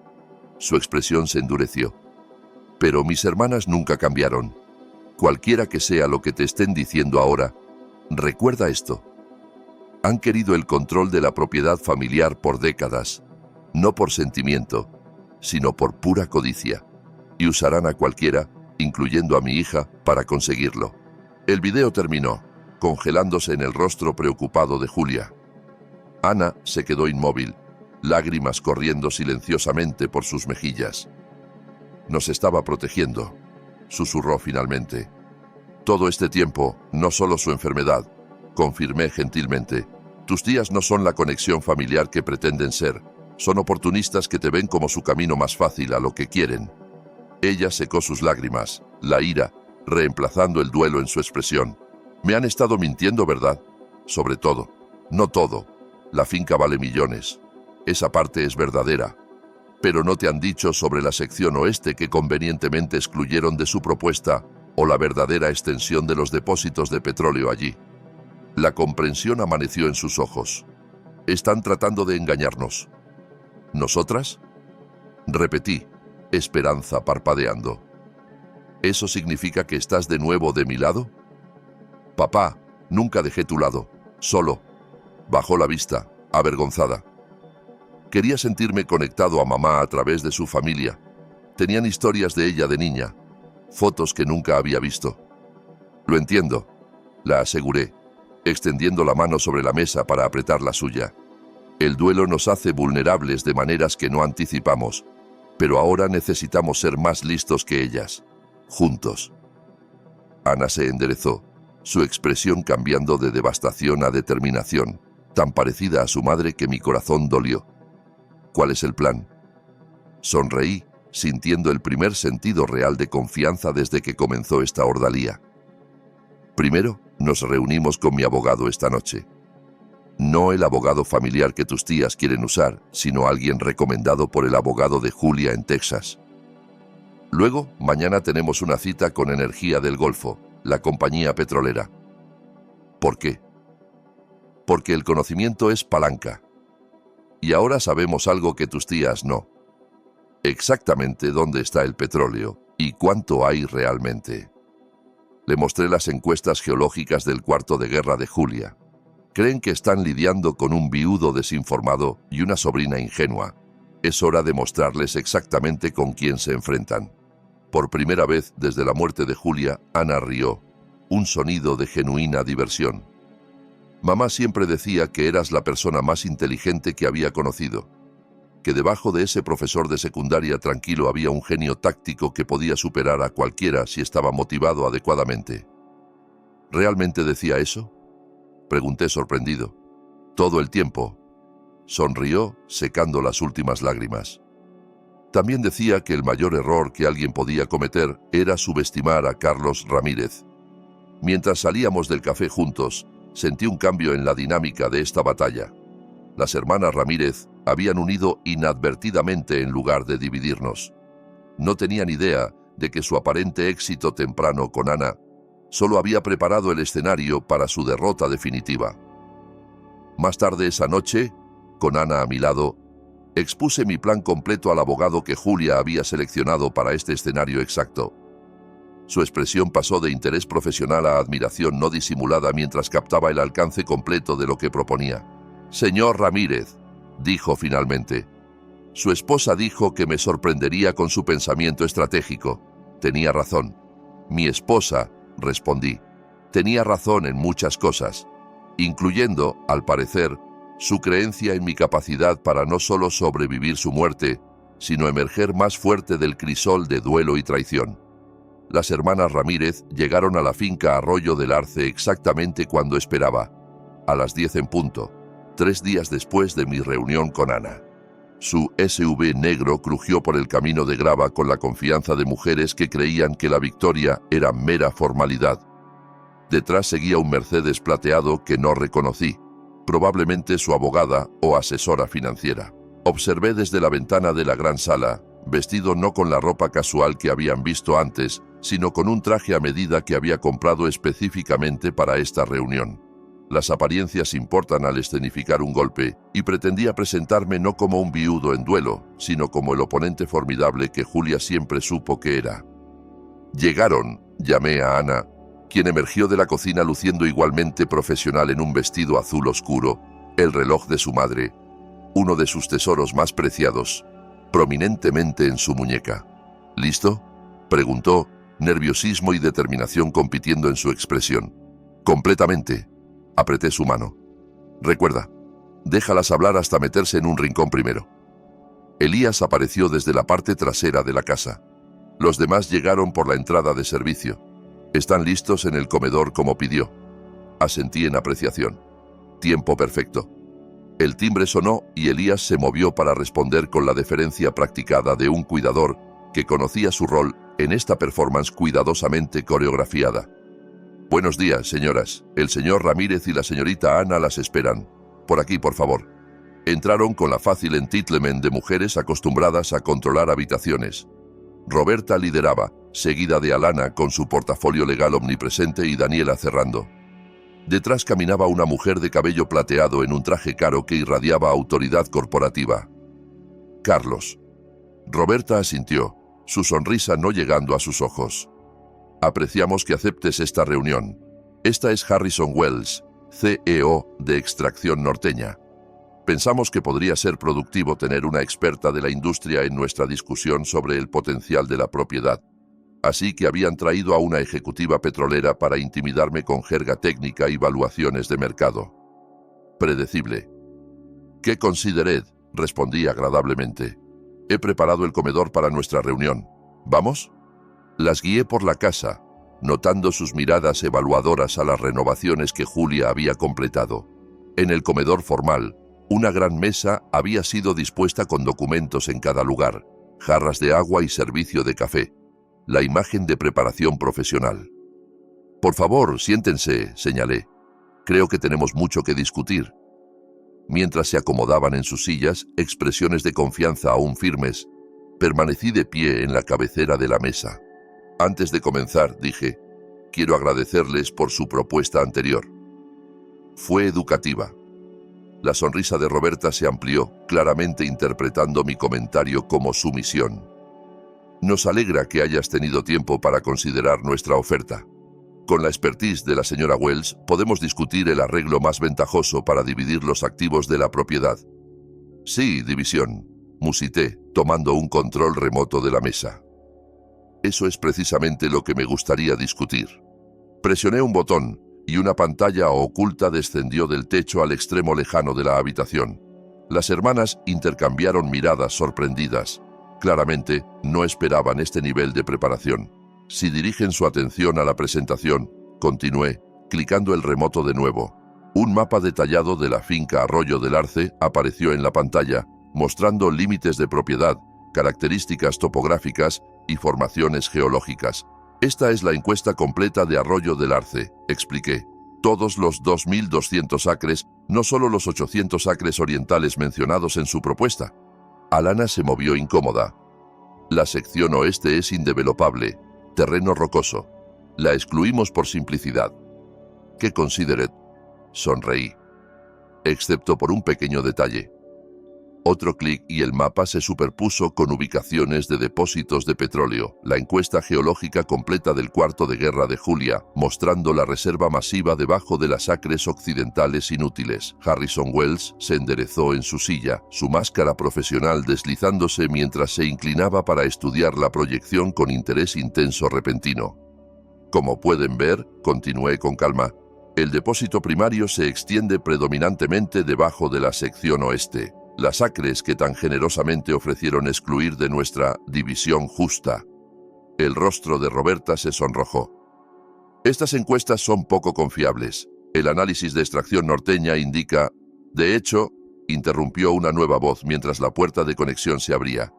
Speaker 1: Su expresión se endureció. Pero mis hermanas nunca cambiaron. Cualquiera que sea lo que te estén diciendo ahora, recuerda esto. Han querido el control de la propiedad familiar por décadas, no por sentimiento, sino por pura codicia. Y usarán a cualquiera, incluyendo a mi hija, para conseguirlo. El video terminó, congelándose en el rostro preocupado de Julia. Ana se quedó inmóvil, lágrimas corriendo silenciosamente por sus mejillas. Nos estaba protegiendo, susurró finalmente. Todo este tiempo, no solo su enfermedad, confirmé gentilmente. Tus tías no son la conexión familiar que pretenden ser, son oportunistas que te ven como su camino más fácil a lo que quieren. Ella secó sus lágrimas, la ira, reemplazando el duelo en su expresión. Me han estado mintiendo, ¿verdad? Sobre todo. No todo. La finca vale millones. Esa parte es verdadera. Pero no te han dicho sobre la sección oeste que convenientemente excluyeron de su propuesta o la verdadera extensión de los depósitos de petróleo allí. La comprensión amaneció en sus ojos. Están tratando de engañarnos. ¿Nosotras? Repetí, esperanza parpadeando. ¿Eso significa que estás de nuevo de mi lado? Papá, nunca dejé tu lado, solo. Bajó la vista, avergonzada. Quería sentirme conectado a mamá a través de su familia. Tenían historias de ella de niña, fotos que nunca había visto. Lo entiendo, la aseguré, extendiendo la mano sobre la mesa para apretar la suya. El duelo nos hace vulnerables de maneras que no anticipamos, pero ahora necesitamos ser más listos que ellas, juntos. Ana se enderezó, su expresión cambiando de devastación a determinación, tan parecida a su madre que mi corazón dolió. ¿Cuál es el plan? Sonreí, sintiendo el primer sentido real de confianza desde que comenzó esta ordalía. Primero, nos reunimos con mi abogado esta noche. No el abogado familiar que tus tías quieren usar, sino alguien recomendado por el abogado de Julia en Texas. Luego, mañana tenemos una cita con Energía del Golfo, la compañía petrolera. ¿Por qué? Porque el conocimiento es palanca. Y ahora sabemos algo que tus tías no. Exactamente dónde está el petróleo y cuánto hay realmente. Le mostré las encuestas geológicas del cuarto de guerra de Julia. Creen que están lidiando con un viudo desinformado y una sobrina ingenua. Es hora de mostrarles exactamente con quién se enfrentan. Por primera vez desde la muerte de Julia, Ana rió, un sonido de genuina diversión. Mamá siempre decía que eras la persona más inteligente que había conocido, que debajo de ese profesor de secundaria tranquilo había un genio táctico que podía superar a cualquiera si estaba motivado adecuadamente. ¿Realmente decía eso? Pregunté sorprendido. Todo el tiempo. Sonrió, secando las últimas lágrimas. También decía que el mayor error que alguien podía cometer era subestimar a Carlos Ramírez. Mientras salíamos del café juntos, sentí un cambio en la dinámica de esta batalla. Las hermanas Ramírez habían unido inadvertidamente en lugar de dividirnos. No tenían idea de que su aparente éxito temprano con Ana solo había preparado el escenario para su derrota definitiva. Más tarde esa noche, con Ana a mi lado, expuse mi plan completo al abogado que Julia había seleccionado para este escenario exacto. Su expresión pasó de interés profesional a admiración no disimulada mientras captaba el alcance completo de lo que proponía. «Señor Ramírez», dijo finalmente. Su esposa dijo que me sorprendería con su pensamiento estratégico. Tenía razón. «Mi esposa», respondí, «tenía razón en muchas cosas, incluyendo, al parecer, su creencia en mi capacidad para no solo sobrevivir su muerte, sino emerger más fuerte del crisol de duelo y traición». Las hermanas Ramírez llegaron a la finca Arroyo del Arce exactamente cuando esperaba, a las 10 en punto, 3 días después de mi reunión con Ana. Su SUV negro crujió por el camino de grava con la confianza de mujeres que creían que la victoria era mera formalidad. Detrás seguía un Mercedes plateado que no reconocí, probablemente su abogada o asesora financiera. Observé desde la ventana de la gran sala, vestido no con la ropa casual que habían visto antes, sino con un traje a medida que había comprado específicamente para esta reunión. Las apariencias importan al escenificar un golpe, y pretendía presentarme no como un viudo en duelo, sino como el oponente formidable que Julia siempre supo que era. «Llegaron», llamé a Ana, quien emergió de la cocina luciendo igualmente profesional en un vestido azul oscuro, el reloj de su madre, uno de sus tesoros más preciados, prominentemente en su muñeca. «¿Listo?», preguntó, nerviosismo y determinación compitiendo en su expresión. «Completamente». Apreté su mano. «Recuerda, déjalas hablar hasta meterse en un rincón primero». Elías apareció desde la parte trasera de la casa. Los demás llegaron por la entrada de servicio. «¿Están listos en el comedor como pidió?». Asentí en apreciación. «Tiempo perfecto». El timbre sonó y Elías se movió para responder con la deferencia practicada de un cuidador que conocía su rol en esta performance cuidadosamente coreografiada. «Buenos días, señoras. El señor Ramírez y la señorita Ana las esperan. Por aquí, por favor». Entraron con la fácil entitlement de mujeres acostumbradas a controlar habitaciones. Roberta lideraba, seguida de Alana con su portafolio legal omnipresente y Daniela cerrando. Detrás caminaba una mujer de cabello plateado en un traje caro que irradiaba autoridad corporativa. «Carlos». Roberta asintió, su sonrisa no llegando a sus ojos. «Apreciamos que aceptes esta reunión. Esta es Harrison Wells, CEO de Extracción Norteña. Pensamos que podría ser productivo tener una experta de la industria en nuestra discusión sobre el potencial de la propiedad. Así que habían traído a una ejecutiva petrolera para intimidarme con jerga técnica y valuaciones de mercado. Predecible». «¿Qué considered?», respondí agradablemente. «He preparado el comedor para nuestra reunión. ¿Vamos?». Las guié por la casa, notando sus miradas evaluadoras a las renovaciones que Julia había completado. En el comedor formal, una gran mesa había sido dispuesta con documentos en cada lugar, jarras de agua y servicio de café. La imagen de preparación profesional. «Por favor, siéntense», señalé. «Creo que tenemos mucho que discutir». Mientras se acomodaban en sus sillas, expresiones de confianza aún firmes, permanecí de pie en la cabecera de la mesa. «Antes de comenzar», dije, «quiero agradecerles por su propuesta anterior. Fue educativa». La sonrisa de Roberta se amplió, claramente interpretando mi comentario como sumisión. «Nos alegra que hayas tenido tiempo para considerar nuestra oferta. Con la expertise de la señora Wells, podemos discutir el arreglo más ventajoso para dividir los activos de la propiedad». «Sí, división», musité, tomando un control remoto de la mesa. «Eso es precisamente lo que me gustaría discutir». Presioné un botón, y una pantalla oculta descendió del techo al extremo lejano de la habitación. Las hermanas intercambiaron miradas sorprendidas. Claramente, no esperaban este nivel de preparación. Si dirigen su atención a la presentación, continué, clicando el remoto de nuevo. Un mapa detallado de la finca Arroyo del Arce apareció en la pantalla, mostrando límites de propiedad, características topográficas y formaciones geológicas. «Esta es la encuesta completa de Arroyo del Arce», expliqué. «Todos los 2.200 acres, no solo los 800 acres orientales mencionados en su propuesta». Alana se movió incómoda. «La sección oeste es indevelopable, terreno rocoso. La excluimos por simplicidad». «¿Qué considered?», sonreí. «Excepto por un pequeño detalle». Otro clic y el mapa se superpuso con ubicaciones de depósitos de petróleo, la encuesta geológica completa del cuarto de guerra de Julia, mostrando la reserva masiva debajo de las acres occidentales inútiles. Harrison Wells se enderezó en su silla, su máscara profesional deslizándose mientras se inclinaba para estudiar la proyección con interés intenso repentino. Como pueden ver, continué con calma, el depósito primario se extiende predominantemente debajo de la sección oeste. Las acres que tan generosamente ofrecieron excluir de nuestra división justa. El rostro de Roberta se sonrojó. Estas encuestas son poco confiables. El análisis de extracción norteña indica... De hecho, interrumpió una nueva voz mientras la puerta de conexión se abría.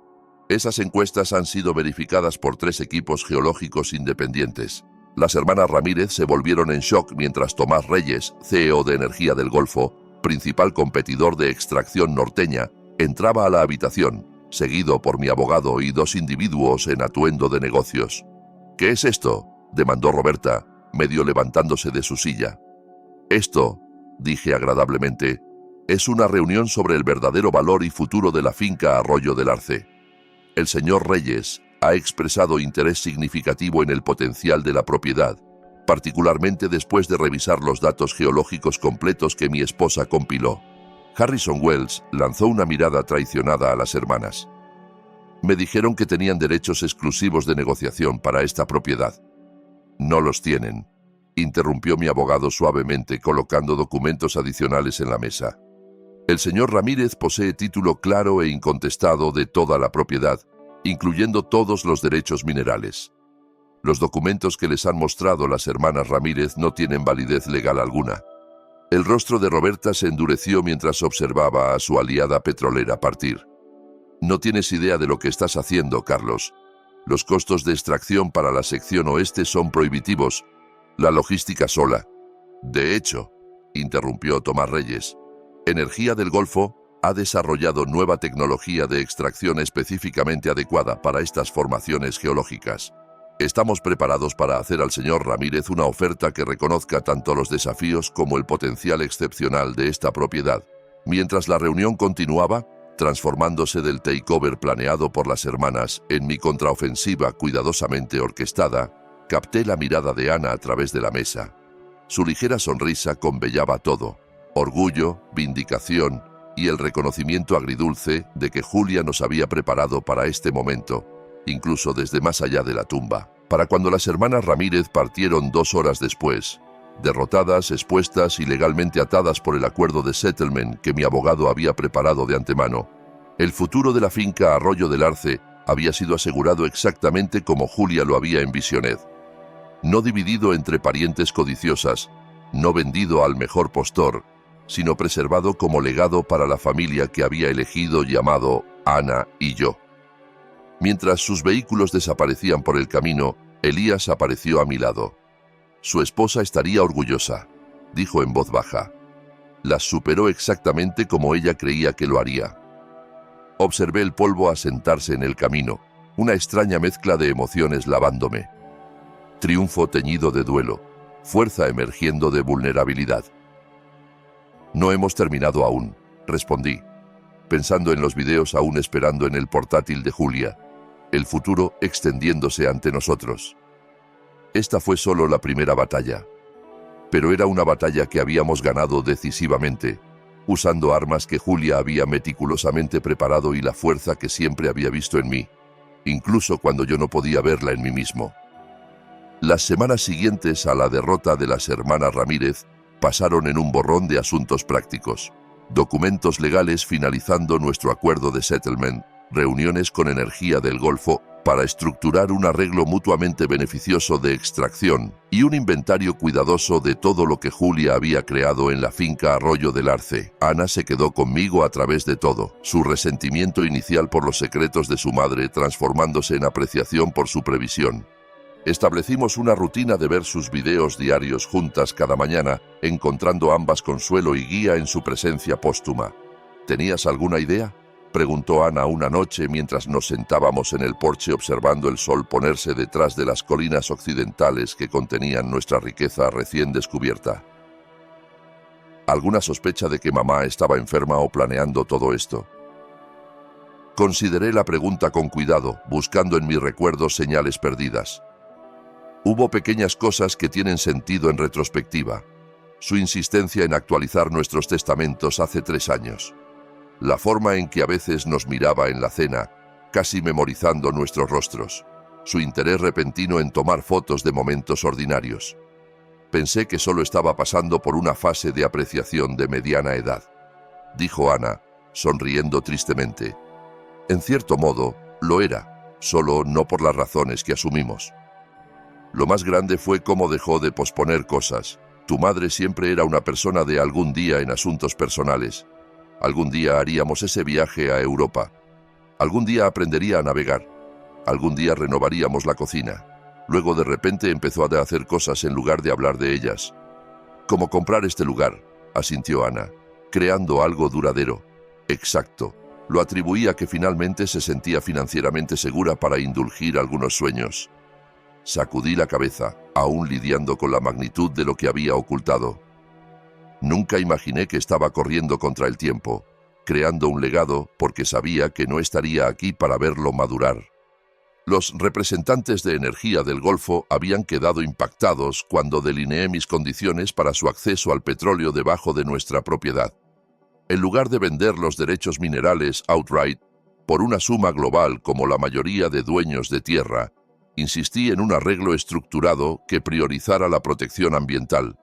Speaker 1: Esas encuestas han sido verificadas por 3 equipos geológicos independientes. Las hermanas Ramírez se volvieron en shock mientras Tomás Reyes, CEO de Energía del Golfo, principal competidor de extracción norteña, entraba a la habitación, seguido por mi abogado y 2 individuos en atuendo de negocios. «¿Qué es esto?», demandó Roberta, medio levantándose de su silla. «Esto», dije agradablemente, «es una reunión sobre el verdadero valor y futuro de la finca Arroyo del Arce. El señor Reyes ha expresado interés significativo en el potencial de la propiedad, particularmente después de revisar los datos geológicos completos que mi esposa compiló». Harrison Wells lanzó una mirada traicionada a las hermanas. «Me dijeron que tenían derechos exclusivos de negociación para esta propiedad». «No los tienen», interrumpió mi abogado suavemente colocando documentos adicionales en la mesa. «El señor Ramírez posee título claro e incontestado de toda la propiedad, incluyendo todos los derechos minerales. Los documentos que les han mostrado las hermanas Ramírez no tienen validez legal alguna». El rostro de Roberta se endureció mientras observaba a su aliada petrolera partir. «No tienes idea de lo que estás haciendo, Carlos. Los costos de extracción para la sección oeste son prohibitivos. La logística sola». «De hecho», interrumpió Tomás Reyes, «Energía del Golfo ha desarrollado nueva tecnología de extracción específicamente adecuada para estas formaciones geológicas. Estamos preparados para hacer al señor Ramírez una oferta que reconozca tanto los desafíos como el potencial excepcional de esta propiedad». Mientras la reunión continuaba, transformándose del takeover planeado por las hermanas en mi contraofensiva cuidadosamente orquestada, capté la mirada de Ana a través de la mesa. Su ligera sonrisa convellaba todo: orgullo, vindicación y el reconocimiento agridulce de que Julia nos había preparado para este momento, incluso desde más allá de la tumba. Para cuando las hermanas Ramírez partieron 2 horas después, derrotadas, expuestas y legalmente atadas por el acuerdo de settlement que mi abogado había preparado de antemano, el futuro de la finca Arroyo del Arce había sido asegurado exactamente como Julia lo había envisionado. No dividido entre parientes codiciosas, no vendido al mejor postor, sino preservado como legado para la familia que había elegido, llamado Ana y yo. Mientras sus vehículos desaparecían por el camino, Elías apareció a mi lado. «Su esposa estaría orgullosa», dijo en voz baja. «Las superó exactamente como ella creía que lo haría». Observé el polvo asentarse en el camino, una extraña mezcla de emociones lavándome. Triunfo teñido de duelo, fuerza emergiendo de vulnerabilidad. «No hemos terminado aún», respondí, pensando en los videos aún esperando en el portátil de Julia, el futuro extendiéndose ante nosotros. Esta fue solo la primera batalla, pero era una batalla que habíamos ganado decisivamente, usando armas que Julia había meticulosamente preparado y la fuerza que siempre había visto en mí, incluso cuando yo no podía verla en mí mismo. Las semanas siguientes a la derrota de las hermanas Ramírez pasaron en un borrón de asuntos prácticos, documentos legales finalizando nuestro acuerdo de settlement, reuniones con Energía del Golfo para estructurar un arreglo mutuamente beneficioso de extracción y un inventario cuidadoso de todo lo que Julia había creado en la finca Arroyo del Arce. Ana se quedó conmigo a través de todo, su resentimiento inicial por los secretos de su madre transformándose en apreciación por su previsión. Establecimos una rutina de ver sus videos diarios juntas cada mañana, encontrando ambas consuelo y guía en su presencia póstuma. ¿Tenías alguna idea?, preguntó Ana una noche mientras nos sentábamos en el porche observando el sol ponerse detrás de las colinas occidentales que contenían nuestra riqueza recién descubierta. ¿Alguna sospecha de que mamá estaba enferma o planeando todo esto? Consideré la pregunta con cuidado, buscando en mis recuerdos señales perdidas. Hubo pequeñas cosas que tienen sentido en retrospectiva. Su insistencia en actualizar nuestros testamentos hace 3 años. La forma en que a veces nos miraba en la cena, casi memorizando nuestros rostros. Su interés repentino en tomar fotos de momentos ordinarios. Pensé que solo estaba pasando por una fase de apreciación de mediana edad, dijo Ana, sonriendo tristemente. En cierto modo, lo era, solo no por las razones que asumimos. Lo más grande fue cómo dejó de posponer cosas. Tu madre siempre era una persona de algún día en asuntos personales. Algún día haríamos ese viaje a Europa. Algún día aprendería a navegar. Algún día renovaríamos la cocina. Luego de repente empezó a hacer cosas en lugar de hablar de ellas. Como comprar este lugar, asintió Ana, creando algo duradero. Exacto. Lo atribuía a que finalmente se sentía financieramente segura para indulgir algunos sueños. Sacudí la cabeza, aún lidiando con la magnitud de lo que había ocultado. Nunca imaginé que estaba corriendo contra el tiempo, creando un legado porque sabía que no estaría aquí para verlo madurar. Los representantes de energía del Golfo habían quedado impactados cuando delineé mis condiciones para su acceso al petróleo debajo de nuestra propiedad. En lugar de vender los derechos minerales outright por una suma global como la mayoría de dueños de tierra, insistí en un arreglo estructurado que priorizara la protección ambiental,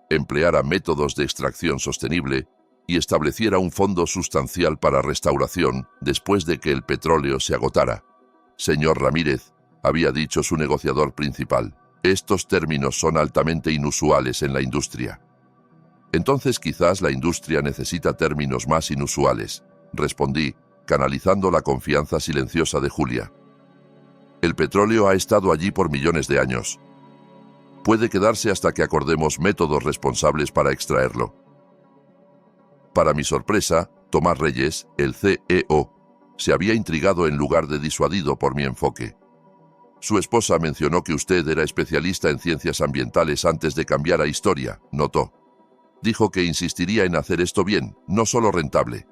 Speaker 1: empleara métodos de extracción sostenible y estableciera un fondo sustancial para restauración después de que el petróleo se agotara. Señor Ramírez, había dicho su negociador principal, estos términos son altamente inusuales en la industria. Entonces quizás la industria necesita términos más inusuales, respondí, canalizando la confianza silenciosa de Julia. El petróleo ha estado allí por millones de años. Puede quedarse hasta que acordemos métodos responsables para extraerlo. Para mi sorpresa, Tomás Reyes, el CEO, se había intrigado en lugar de disuadido por mi enfoque. Su esposa mencionó que usted era especialista en ciencias ambientales antes de cambiar a historia, notó. Dijo que insistiría en hacer esto bien, no solo rentable.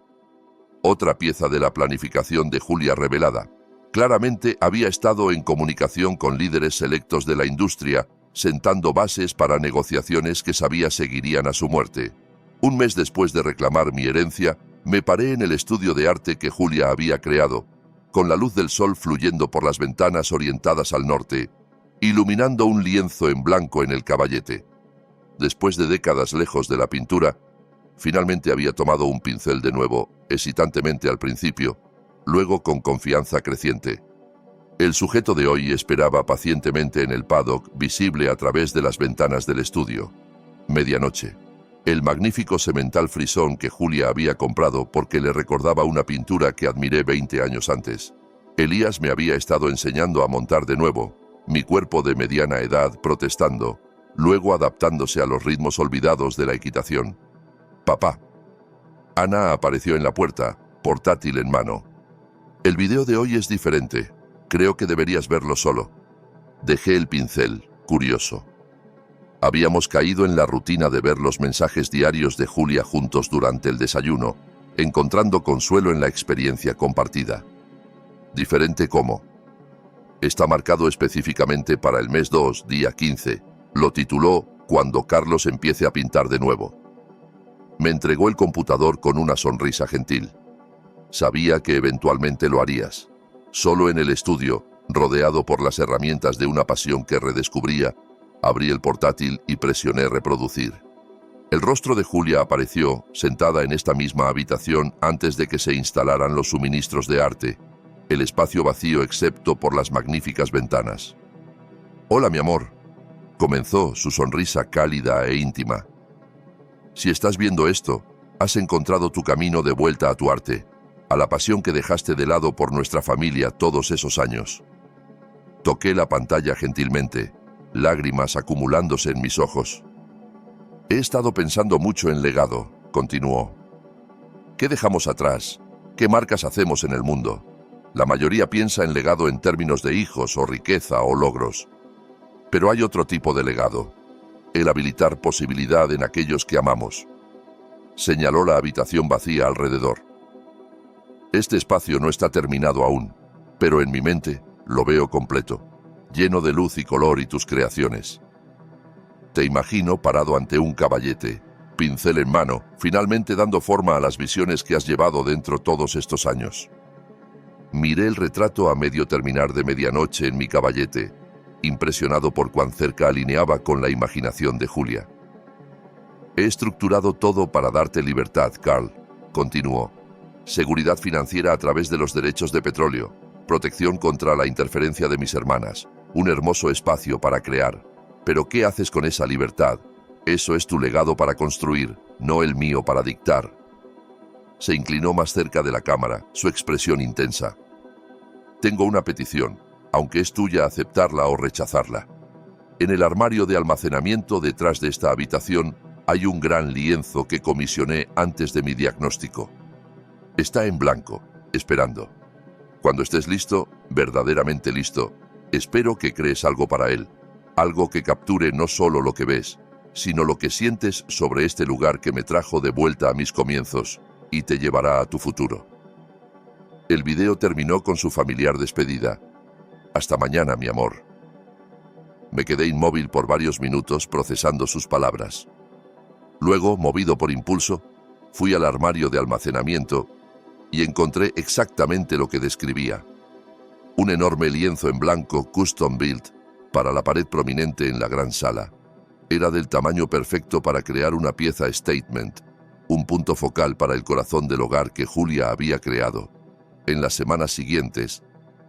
Speaker 1: Otra pieza de la planificación de Julia revelada. Claramente había estado en comunicación con líderes selectos de la industria, sentando bases para negociaciones que sabía seguirían a su muerte. Un mes después de reclamar mi herencia, me paré en el estudio de arte que Julia había creado, con la luz del sol fluyendo por las ventanas orientadas al norte, iluminando un lienzo en blanco en el caballete. Después de décadas lejos de la pintura, finalmente había tomado un pincel de nuevo, hesitantemente al principio, luego con confianza creciente. El sujeto de hoy esperaba pacientemente en el paddock, visible a través de las ventanas del estudio. Medianoche. El magnífico semental frisón que Julia había comprado porque le recordaba una pintura que admiré 20 años antes. Elías me había estado enseñando a montar de nuevo, mi cuerpo de mediana edad protestando, luego adaptándose a los ritmos olvidados de la equitación. Papá. Ana apareció en la puerta, portátil en mano. El video de hoy es diferente. Creo que deberías verlo solo. Dejé el pincel, curioso. Habíamos caído en la rutina de ver los mensajes diarios de Julia juntos durante el desayuno, encontrando consuelo en la experiencia compartida. Diferente cómo. Está marcado específicamente para el mes 2, día 15. Lo tituló Cuando Carlos empiece a pintar de nuevo. Me entregó el computador con una sonrisa gentil. Sabía que eventualmente lo harías. Solo en el estudio, rodeado por las herramientas de una pasión que redescubría, abrí el portátil y presioné reproducir. El rostro de Julia apareció, sentada en esta misma habitación antes de que se instalaran los suministros de arte, el espacio vacío excepto por las magníficas ventanas. «Hola, mi amor», comenzó, su sonrisa cálida e íntima. «Si estás viendo esto, has encontrado tu camino de vuelta a tu arte, a la pasión que dejaste de lado por nuestra familia todos esos años». Toqué la pantalla gentilmente, lágrimas acumulándose en mis ojos. «He estado pensando mucho en legado», continuó. «¿Qué dejamos atrás? ¿Qué marcas hacemos en el mundo? La mayoría piensa en legado en términos de hijos o riqueza o logros. Pero hay otro tipo de legado, el habilitar posibilidad en aquellos que amamos». Señaló la habitación vacía alrededor. Este espacio no está terminado aún, pero en mi mente lo veo completo, lleno de luz y color y tus creaciones. Te imagino parado ante un caballete, pincel en mano, finalmente dando forma a las visiones que has llevado dentro todos estos años. Miré el retrato a medio terminar de medianoche en mi caballete, impresionado por cuán cerca alineaba con la imaginación de Julia. He estructurado todo para darte libertad, Carl, continuó. Seguridad financiera a través de los derechos de petróleo, protección contra la interferencia de mis hermanas, un hermoso espacio para crear. Pero ¿qué haces con esa libertad? Eso es tu legado para construir, no el mío para dictar. Se inclinó más cerca de la cámara, su expresión intensa. Tengo una petición, aunque es tuya aceptarla o rechazarla. En el armario de almacenamiento detrás de esta habitación hay un gran lienzo que comisioné antes de mi diagnóstico. Está en blanco, esperando. Cuando estés listo, verdaderamente listo, espero que crees algo para él, algo que capture no solo lo que ves, sino lo que sientes sobre este lugar que me trajo de vuelta a mis comienzos y te llevará a tu futuro. El video terminó con su familiar despedida. Hasta mañana, mi amor. Me quedé inmóvil por varios minutos procesando sus palabras. Luego, movido por impulso, fui al armario de almacenamiento y encontré exactamente lo que describía. Un enorme lienzo en blanco custom built para la pared prominente en la gran sala. Era del tamaño perfecto para crear una pieza statement, un punto focal para el corazón del hogar que Julia había creado. En las semanas siguientes,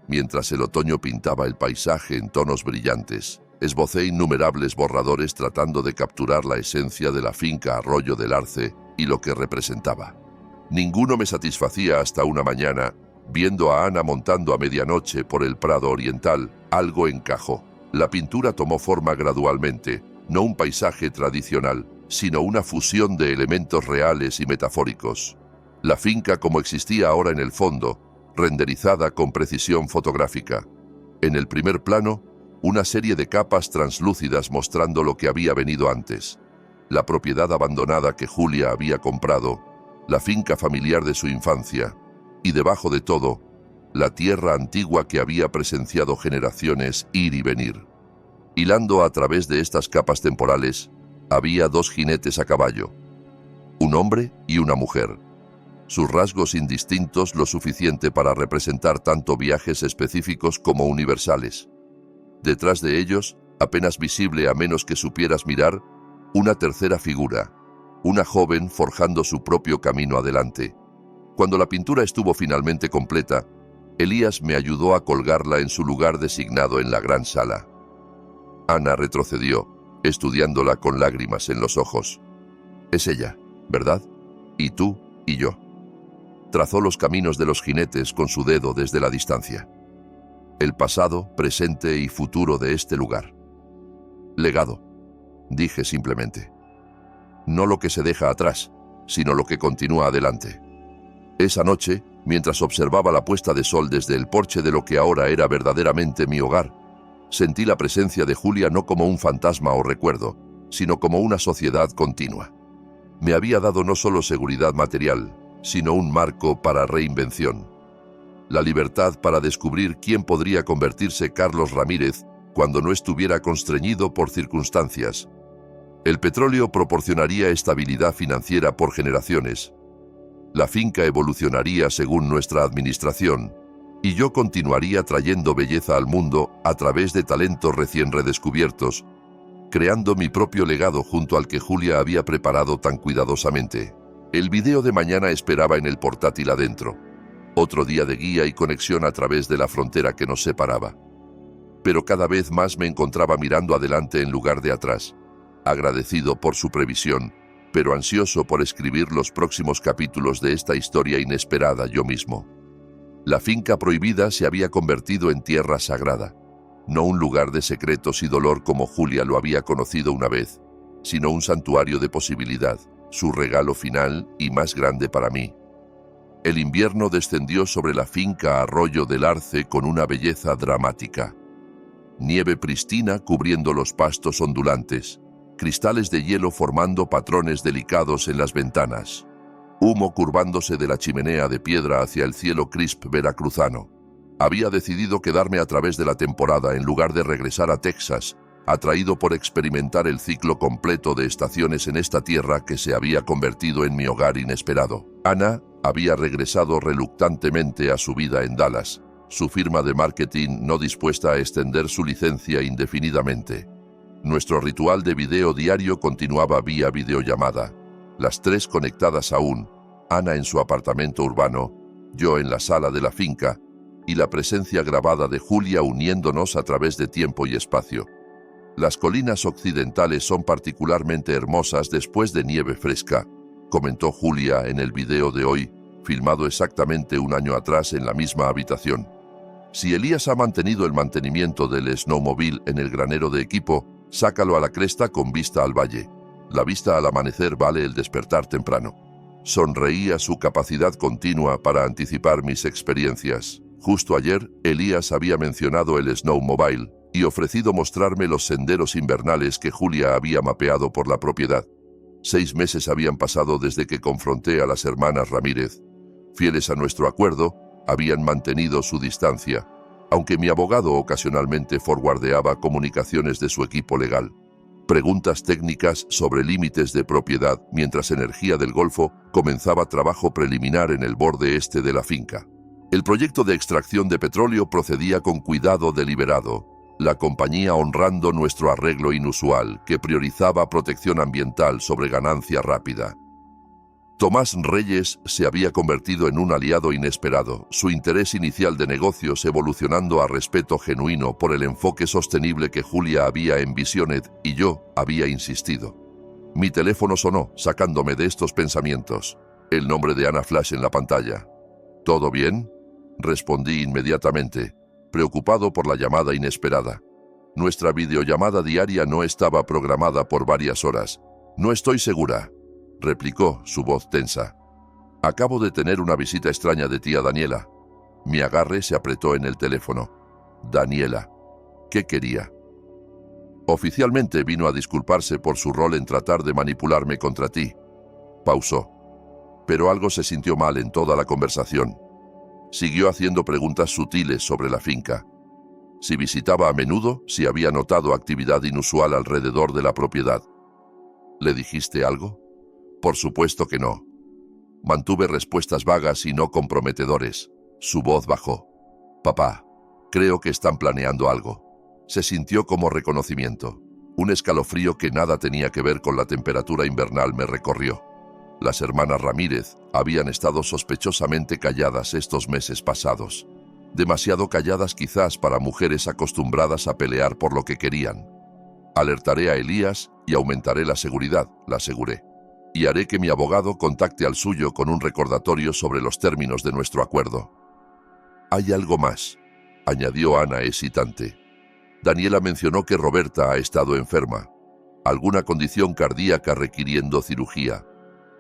Speaker 1: mientras el otoño pintaba el paisaje en tonos brillantes, esbocé innumerables borradores tratando de capturar la esencia de la finca Arroyo del Arce y lo que representaba. Ninguno me satisfacía hasta una mañana, viendo a Ana montando a medianoche por el Prado Oriental, algo encajó. La pintura tomó forma gradualmente, no un paisaje tradicional, sino una fusión de elementos reales y metafóricos. La finca como existía ahora en el fondo, renderizada con precisión fotográfica. En el primer plano, una serie de capas translúcidas mostrando lo que había venido antes. La propiedad abandonada que Julia había comprado, la finca familiar de su infancia, y debajo de todo, la tierra antigua que había presenciado generaciones ir y venir. Hilando a través de estas capas temporales, había dos jinetes a caballo, un hombre y una mujer. Sus rasgos indistintos lo suficiente para representar tanto viajes específicos como universales. Detrás de ellos, apenas visible a menos que supieras mirar, una tercera figura, una joven forjando su propio camino adelante. Cuando la pintura estuvo finalmente completa, Elías me ayudó a colgarla en su lugar designado en la gran sala. Ana retrocedió, estudiándola con lágrimas en los ojos. Es ella, ¿verdad? Y tú y yo. Trazó los caminos de los jinetes con su dedo desde la distancia. El pasado, presente y futuro de este lugar. Legado, dije simplemente. No lo que se deja atrás, sino lo que continúa adelante. Esa noche, mientras observaba la puesta de sol desde el porche de lo que ahora era verdaderamente mi hogar, sentí la presencia de Julia no como un fantasma o recuerdo, sino como una sociedad continua. Me había dado no solo seguridad material, sino un marco para reinvención. La libertad para descubrir quién podría convertirse Carlos Ramírez cuando no estuviera constreñido por circunstancias. El petróleo proporcionaría estabilidad financiera por generaciones. La finca evolucionaría según nuestra administración, y yo continuaría trayendo belleza al mundo a través de talentos recién redescubiertos, creando mi propio legado junto al que Julia había preparado tan cuidadosamente. El video de mañana esperaba en el portátil adentro. Otro día de guía y conexión a través de la frontera que nos separaba. Pero cada vez más me encontraba mirando adelante en lugar de atrás, agradecido por su previsión, pero ansioso por escribir los próximos capítulos de esta historia inesperada yo mismo. La finca prohibida se había convertido en tierra sagrada, no un lugar de secretos y dolor como Julia lo había conocido una vez, sino un santuario de posibilidad, su regalo final y más grande para mí. El invierno descendió sobre la finca Arroyo del Arce con una belleza dramática. Nieve pristina cubriendo los pastos ondulantes, cristales de hielo formando patrones delicados en las ventanas. humo curvándose de la chimenea de piedra hacia el cielo crisp veracruzano. Había decidido quedarme a través de la temporada en lugar de regresar a Texas, atraído por experimentar el ciclo completo de estaciones en esta tierra que se había convertido en mi hogar inesperado. Ana había regresado reluctantemente a su vida en Dallas, su firma de marketing no dispuesta a extender su licencia indefinidamente. Nuestro ritual de video diario continuaba vía videollamada, las tres conectadas aún, Ana en su apartamento urbano, yo en la sala de la finca, y la presencia grabada de Julia uniéndonos a través de tiempo y espacio. Las colinas occidentales son particularmente hermosas después de nieve fresca, comentó Julia en el video de hoy, filmado exactamente un año atrás en la misma habitación. Si Elías ha mantenido el mantenimiento del snowmobile en el granero de equipo, sácalo a la cresta con vista al valle. La vista al amanecer vale el despertar temprano. Sonreía su capacidad continua para anticipar mis experiencias. Justo ayer, Elías había mencionado el snowmobile y ofrecido mostrarme los senderos invernales que Julia había mapeado por la propiedad. 6 meses habían pasado desde que confronté a las hermanas Ramírez. Fieles a nuestro acuerdo, habían mantenido su distancia, aunque mi abogado ocasionalmente forwardeaba comunicaciones de su equipo legal. Preguntas técnicas sobre límites de propiedad mientras Energía del Golfo comenzaba trabajo preliminar en el borde este de la finca. El proyecto de extracción de petróleo procedía con cuidado deliberado, la compañía honrando nuestro arreglo inusual que priorizaba protección ambiental sobre ganancia rápida. Tomás Reyes se había convertido en un aliado inesperado, su interés inicial de negocios evolucionando a respeto genuino por el enfoque sostenible que Julia había en Visionet y yo había insistido. Mi teléfono sonó, sacándome de estos pensamientos. El nombre de Ana Flash en la pantalla. ¿Todo bien?, respondí inmediatamente, preocupado por la llamada inesperada. Nuestra videollamada diaria no estaba programada por varias horas. No estoy segura, replicó, su voz tensa. Acabo de tener una visita extraña de tía Daniela. Mi agarre se apretó en el teléfono. Daniela. ¿Qué quería? Oficialmente vino a disculparse por su rol en tratar de manipularme contra ti. Pausó. Pero algo se sintió mal en toda la conversación. Siguió haciendo preguntas sutiles sobre la finca. Si visitaba a menudo, si había notado actividad inusual alrededor de la propiedad. ¿Le dijiste algo? Por supuesto que no. Mantuve respuestas vagas y no comprometedores. Su voz bajó. Papá, creo que están planeando algo. Se sintió como reconocimiento. Un escalofrío que nada tenía que ver con la temperatura invernal me recorrió. Las hermanas Ramírez habían estado sospechosamente calladas estos meses pasados. Demasiado calladas quizás para mujeres acostumbradas a pelear por lo que querían. Alertaré a Elías y aumentaré la seguridad, la aseguré. Y haré que mi abogado contacte al suyo con un recordatorio sobre los términos de nuestro acuerdo. Hay algo más, añadió Ana hesitante. Daniela mencionó que Roberta ha estado enferma, alguna condición cardíaca requiriendo cirugía.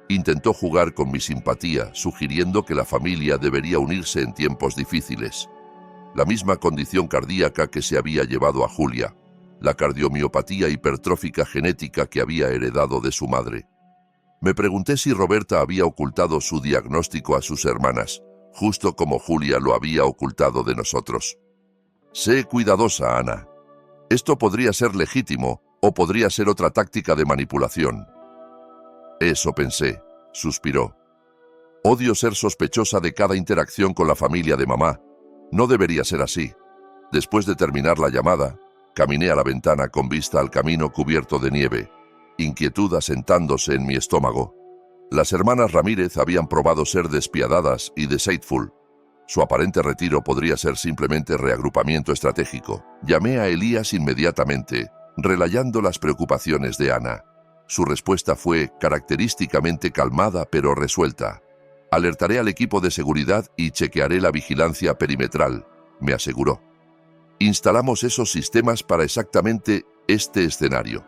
Speaker 1: Intentó jugar con mi simpatía, sugiriendo que la familia debería unirse en tiempos difíciles. La misma condición cardíaca que se había llevado a Julia, la cardiomiopatía hipertrófica genética que había heredado de su madre. Me pregunté si Roberta había ocultado su diagnóstico a sus hermanas, justo como Julia lo había ocultado de nosotros. Sé cuidadosa, Ana. Esto podría ser legítimo o podría ser otra táctica de manipulación. Eso pensé, suspiró. Odio ser sospechosa de cada interacción con la familia de mamá. No debería ser así. Después de terminar la llamada, caminé a la ventana con vista al camino cubierto de nieve, inquietud asentándose en mi estómago. Las hermanas Ramírez habían probado ser despiadadas y deceitful. Su aparente retiro podría ser simplemente reagrupamiento estratégico. Llamé a Elías inmediatamente, relayando las preocupaciones de Ana. Su respuesta fue característicamente calmada pero resuelta. Alertaré al equipo de seguridad y chequearé la vigilancia perimetral, me aseguró. Instalamos esos sistemas para exactamente este escenario.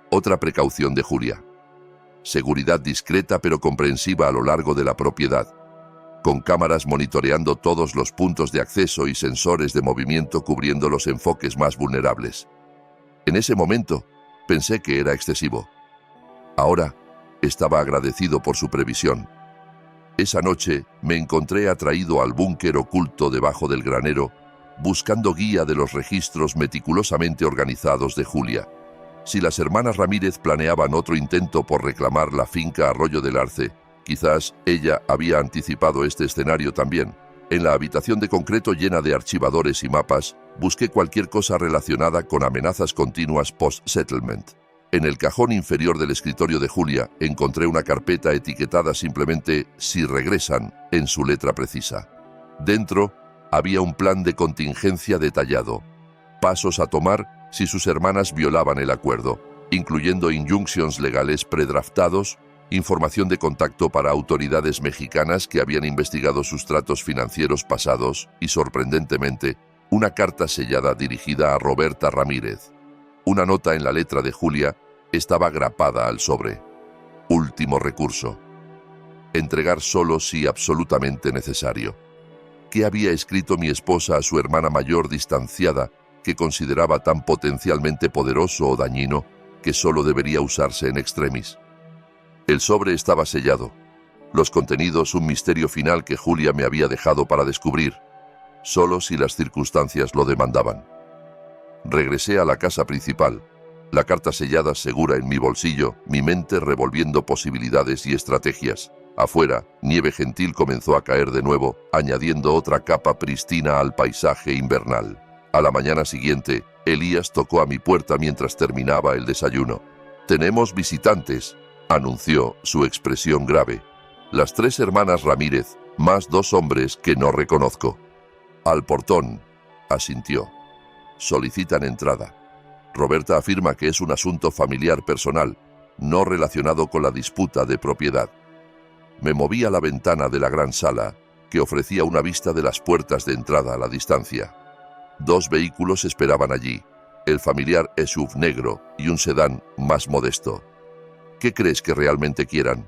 Speaker 1: Otra precaución de Julia. Seguridad discreta pero comprensiva a lo largo de la propiedad, con cámaras monitoreando todos los puntos de acceso y sensores de movimiento cubriendo los enfoques más vulnerables. En ese momento, pensé que era excesivo. Ahora, Estaba agradecido por su previsión. Esa noche me encontré atraído al búnker oculto debajo del granero, buscando guía de los registros meticulosamente organizados de Julia. Si las hermanas Ramírez planeaban otro intento por reclamar la finca Arroyo del Arce, quizás ella había anticipado este escenario también. En la habitación de concreto llena de archivadores y mapas, busqué cualquier cosa relacionada con amenazas continuas post-settlement. En el cajón inferior del escritorio de Julia encontré una carpeta etiquetada simplemente «Si regresan» en su letra precisa. Dentro había un plan de contingencia detallado. Pasos a tomar si sus hermanas violaban el acuerdo, incluyendo injunctions legales predraftados, información de contacto para autoridades mexicanas que habían investigado sus tratos financieros pasados y, sorprendentemente, una carta sellada dirigida a Roberta Ramírez. Una nota en la letra de Julia estaba grapada al sobre. Último recurso. Entregar solo si absolutamente necesario. ¿Qué había escrito mi esposa a su hermana mayor distanciada que consideraba tan potencialmente poderoso o dañino que solo debería usarse en extremis? El sobre estaba sellado. Los contenidos un misterio final que Julia me había dejado para descubrir, solo si las circunstancias lo demandaban. Regresé a la casa principal, la carta sellada segura en mi bolsillo, mi mente revolviendo posibilidades y estrategias. Afuera, nieve gentil comenzó a caer de nuevo, añadiendo otra capa pristina al paisaje invernal. A la mañana siguiente, Elías tocó a mi puerta mientras terminaba el desayuno. «Tenemos visitantes», anunció, su expresión grave. «Las 3 hermanas Ramírez, más 2 hombres que no reconozco». «Al portón», asintió. «Solicitan entrada. Roberta afirma que es un asunto familiar personal, no relacionado con la disputa de propiedad». Me moví a la ventana de la gran sala, que ofrecía una vista de las puertas de entrada a la distancia. 2 vehículos esperaban allí, el familiar SUV negro y un sedán más modesto. «¿Qué crees que realmente quieran?»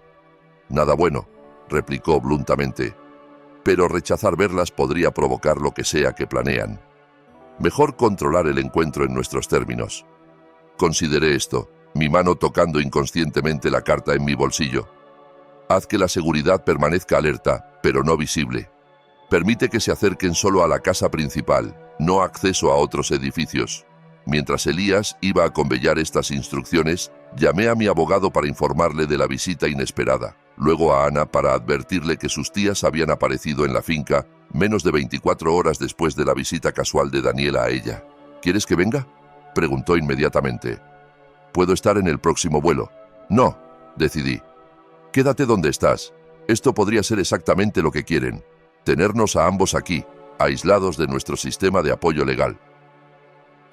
Speaker 1: «Nada bueno», replicó bluntamente. «Pero rechazar verlas podría provocar lo que sea que planean. Mejor controlar el encuentro en nuestros términos». Consideré esto, mi mano tocando inconscientemente la carta en mi bolsillo. «Haz que la seguridad permanezca alerta, pero no visible. Permite que se acerquen solo a la casa principal, no acceso a otros edificios». Mientras Elías iba a convellar estas instrucciones, llamé a mi abogado para informarle de la visita inesperada, luego a Ana para advertirle que sus tías habían aparecido en la finca menos de 24 horas después de la visita casual de Daniela a ella. «¿Quieres que venga?», preguntó inmediatamente. «¿Puedo estar en el próximo vuelo?» «No», decidí. «Quédate donde estás. Esto podría ser exactamente lo que quieren. Tenernos a ambos aquí, aislados de nuestro sistema de apoyo legal».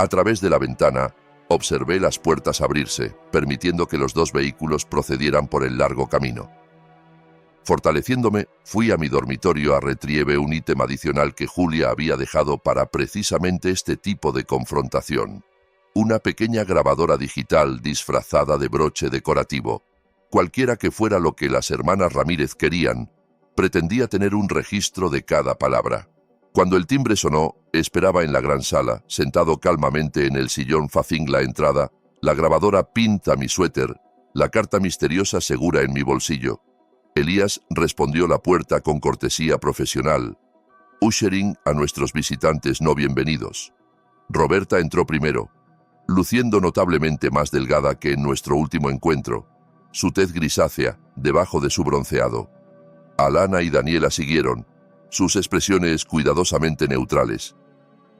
Speaker 1: A través de la ventana, observé las puertas abrirse, permitiendo que los 2 vehículos procedieran por el largo camino. Fortaleciéndome, fui a mi dormitorio a retrieve un ítem adicional que Julia había dejado para precisamente este tipo de confrontación. Una pequeña grabadora digital disfrazada de broche decorativo. Cualquiera que fuera lo que las hermanas Ramírez querían, pretendía tener un registro de cada palabra. Cuando el timbre sonó, esperaba en la gran sala, sentado calmamente en el sillón facing la entrada, la grabadora pinta mi suéter, la carta misteriosa segura en mi bolsillo. Elías respondió la puerta con cortesía profesional, ushering a nuestros visitantes no bienvenidos. Roberta entró primero, luciendo notablemente más delgada que en nuestro último encuentro, su tez grisácea debajo de su bronceado. Alana y Daniela siguieron, sus expresiones cuidadosamente neutrales.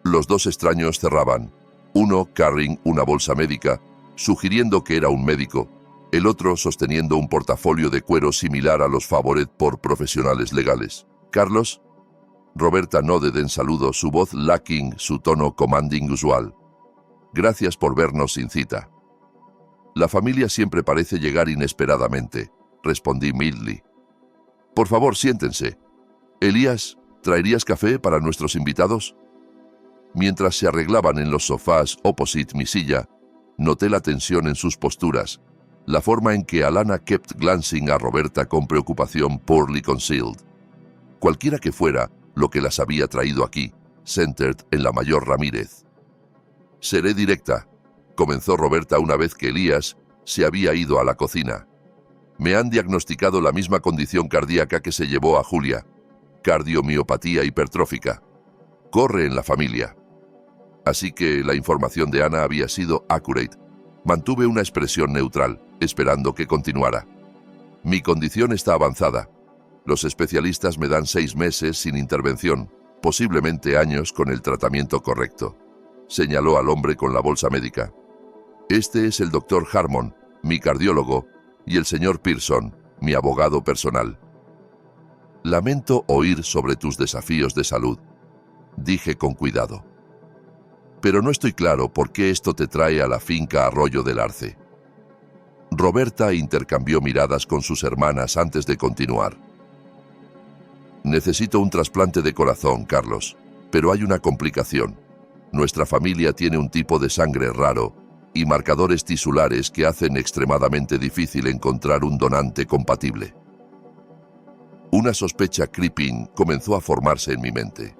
Speaker 1: Los 2 extraños cerraban, uno carrying una bolsa médica, sugiriendo que era un médico, el otro sosteniendo un portafolio de cuero similar a los favored por profesionales legales. «¿Carlos?» Roberta nodded en saludo, su voz lacking su tono commanding usual. «Gracias por vernos sin cita». «La familia siempre parece llegar inesperadamente», respondí mildly. «Por favor, siéntense. Elías, ¿traerías café para nuestros invitados?» Mientras se arreglaban en los sofás opposite mi silla, noté la tensión en sus posturas, la forma en que Alana kept glancing a Roberta con preocupación poorly concealed. Cualquiera que fuera lo que las había traído aquí, centered en la mayor Ramírez. «Seré directa», comenzó Roberta una vez que Elías se había ido a la cocina. Me han diagnosticado la misma condición cardíaca que se llevó a Julia, cardiomiopatía hipertrófica. Corre en la familia. Así que la información de Ana había sido accurate. Mantuve una expresión neutral, esperando que continuara. Mi condición está avanzada. Los especialistas me dan 6 meses sin intervención, posiblemente años con el tratamiento correcto. Señaló al hombre con la bolsa médica. Este es el Dr. Harmon, mi cardiólogo, y el señor Pearson, mi abogado personal. Lamento oír sobre tus desafíos de salud, dije con cuidado. Pero no estoy claro por qué esto te trae a la finca Arroyo del Arce. Roberta intercambió miradas con sus hermanas antes de continuar. Necesito un trasplante de corazón, Carlos, pero hay una complicación. Nuestra familia tiene un tipo de sangre raro y marcadores tisulares que hacen extremadamente difícil encontrar un donante compatible. Una sospecha creeping comenzó a formarse en mi mente.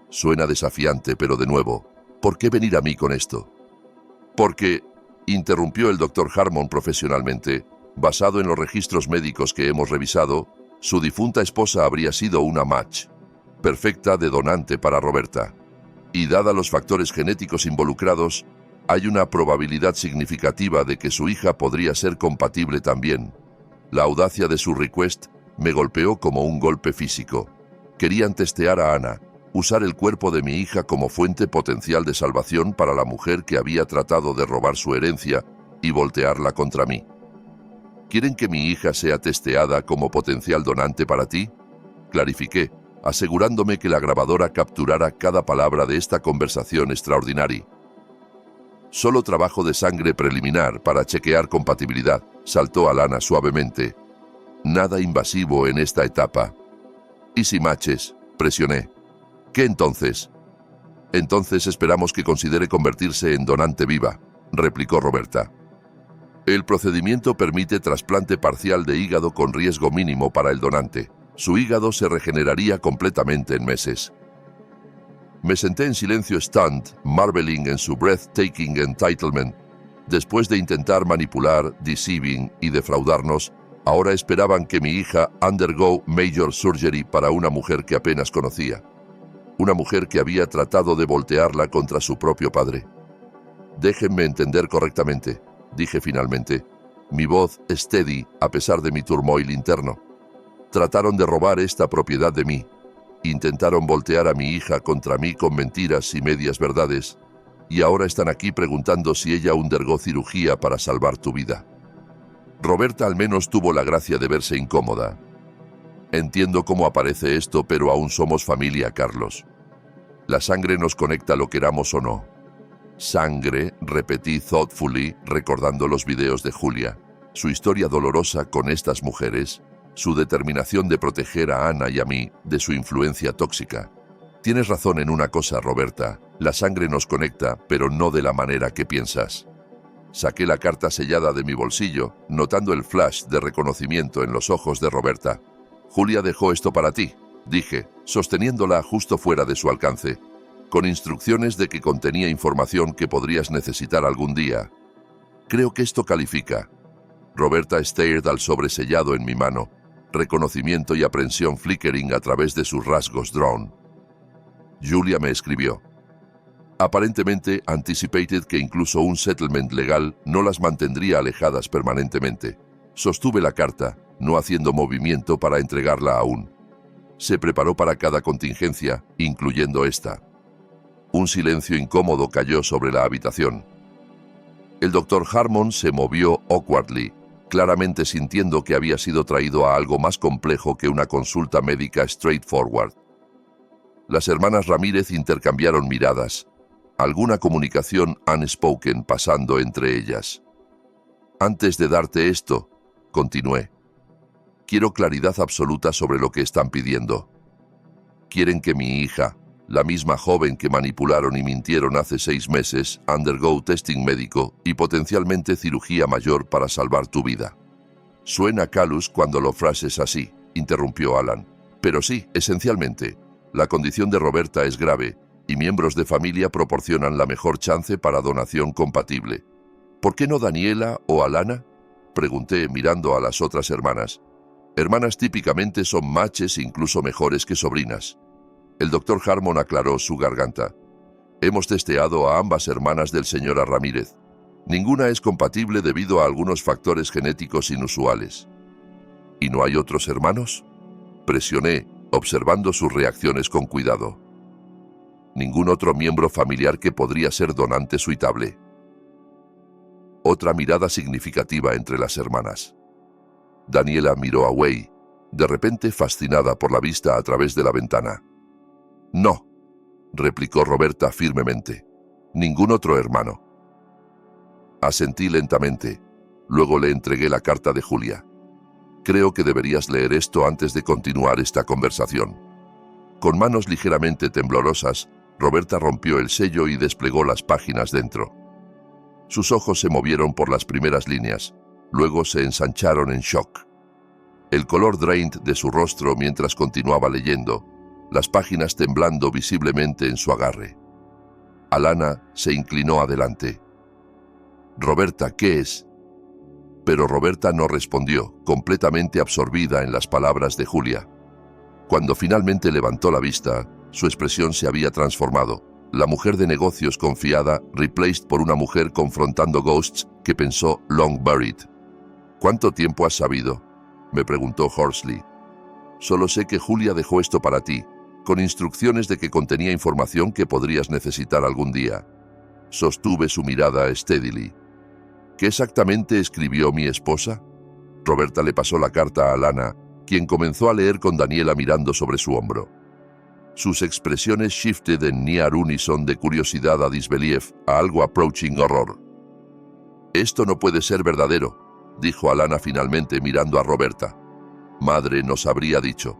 Speaker 1: Suena desafiante, pero de nuevo, ¿por qué venir a mí con esto? Porque, interrumpió el Dr. Harmon profesionalmente, basado en los registros médicos que hemos revisado, su difunta esposa habría sido una match perfecta de donante para Roberta. Y dada los factores genéticos involucrados, hay una probabilidad significativa de que su hija podría ser compatible también. La audacia de su request me golpeó como un golpe físico. Querían testear a Ana, usar el cuerpo de mi hija como fuente potencial de salvación para la mujer que había tratado de robar su herencia y voltearla contra mí. ¿Quieren que mi hija sea testeada como potencial donante para ti? Clarifiqué, asegurándome que la grabadora capturara cada palabra de esta conversación extraordinaria. Solo trabajo de sangre preliminar para chequear compatibilidad, saltó Alana suavemente. Nada invasivo en esta etapa. ¿Y si matches? Presioné. ¿Qué entonces? Entonces esperamos que considere convertirse en donante viva, replicó Roberta. El procedimiento permite trasplante parcial de hígado con riesgo mínimo para el donante. Su hígado se regeneraría completamente en meses. Me senté en silencio stunned, marveling en su breathtaking entitlement. Después de intentar manipular, deceiving y defraudarnos, ahora esperaban que mi hija undergo major surgery para una mujer que apenas conocía. Una mujer que había tratado de voltearla contra su propio padre. Déjenme entender correctamente, dije finalmente, mi voz steady a pesar de mi turmoil interno. Trataron de robar esta propiedad de mí. Intentaron voltear a mi hija contra mí con mentiras y medias verdades, y ahora están aquí preguntando si ella undergó cirugía para salvar tu vida. Roberta al menos tuvo la gracia de verse incómoda. Entiendo cómo aparece esto, pero aún somos familia, Carlos. La sangre nos conecta lo queramos o no. Sangre, repetí thoughtfully, recordando los videos de Julia, su historia dolorosa con estas mujeres, su determinación de proteger a Ana y a mí de su influencia tóxica. Tienes razón en una cosa, Roberta, la sangre nos conecta, pero no de la manera que piensas. Saqué la carta sellada de mi bolsillo, notando el flash de reconocimiento en los ojos de Roberta. Julia dejó esto para ti, dije, sosteniéndola justo fuera de su alcance, con instrucciones de que contenía información que podrías necesitar algún día. Creo que esto califica. Roberta stared al sobresellado en mi mano, reconocimiento y aprensión flickering a través de sus rasgos drawn. Julia me escribió. Aparentemente anticipated que incluso un settlement legal no las mantendría alejadas permanentemente. Sostuve la carta, no haciendo movimiento para entregarla aún. Se preparó para cada contingencia, incluyendo esta. Un silencio incómodo cayó sobre la habitación. El Dr. Harmon se movió awkwardly, claramente sintiendo que había sido traído a algo más complejo que una consulta médica straightforward. Las hermanas Ramírez intercambiaron miradas, alguna comunicación unspoken pasando entre ellas. Antes de darte esto, continué, quiero claridad absoluta sobre lo que están pidiendo. Quieren que mi hija, la misma joven que manipularon y mintieron hace 6 meses, undergo testing médico y potencialmente cirugía mayor para salvar tu vida. Suena callous cuando lo frases así, interrumpió Alan. Pero sí, esencialmente, la condición de Roberta es grave y miembros de familia proporcionan la mejor chance para donación compatible. ¿Por qué no Daniela o Alana? Pregunté mirando a las otras hermanas. Hermanas típicamente son matches incluso mejores que sobrinas. El doctor Harmon aclaró su garganta. Hemos testeado a ambas hermanas del señor Ramírez. Ninguna es compatible debido a algunos factores genéticos inusuales. ¿Y no hay otros hermanos? Presioné, observando sus reacciones con cuidado. Ningún otro miembro familiar que podría ser donante suitable. Otra mirada significativa entre las hermanas. Daniela miró a Wei, de repente fascinada por la vista a través de la ventana. No, replicó Roberta firmemente. Ningún otro hermano. Asentí lentamente. Luego le entregué la carta de Julia. Creo que deberías leer esto antes de continuar esta conversación. Con manos ligeramente temblorosas, Roberta rompió el sello y desplegó las páginas dentro. Sus ojos se movieron por las primeras líneas, luego se ensancharon en shock. El color drained de su rostro mientras continuaba leyendo, las páginas temblando visiblemente en su agarre. Alana se inclinó adelante. «Roberta, ¿qué es?» Pero Roberta no respondió, completamente absorbida en las palabras de Julia. Cuando finalmente levantó la vista, su expresión se había transformado. La mujer de negocios confiada, replaced por una mujer confrontando ghosts que pensó long buried. «¿Cuánto tiempo has sabido?», me preguntó Horsley. «Solo sé que Julia dejó esto para ti, con instrucciones de que contenía información que podrías necesitar algún día». Sostuve su mirada steadily. «¿Qué exactamente escribió mi esposa?». Roberta le pasó la carta a Alana, quien comenzó a leer con Daniela mirando sobre su hombro. Sus expresiones shifted en near unison de curiosidad a disbelief a algo approaching horror. «Esto no puede ser verdadero», dijo Alana finalmente mirando a Roberta. «Madre nos habría dicho».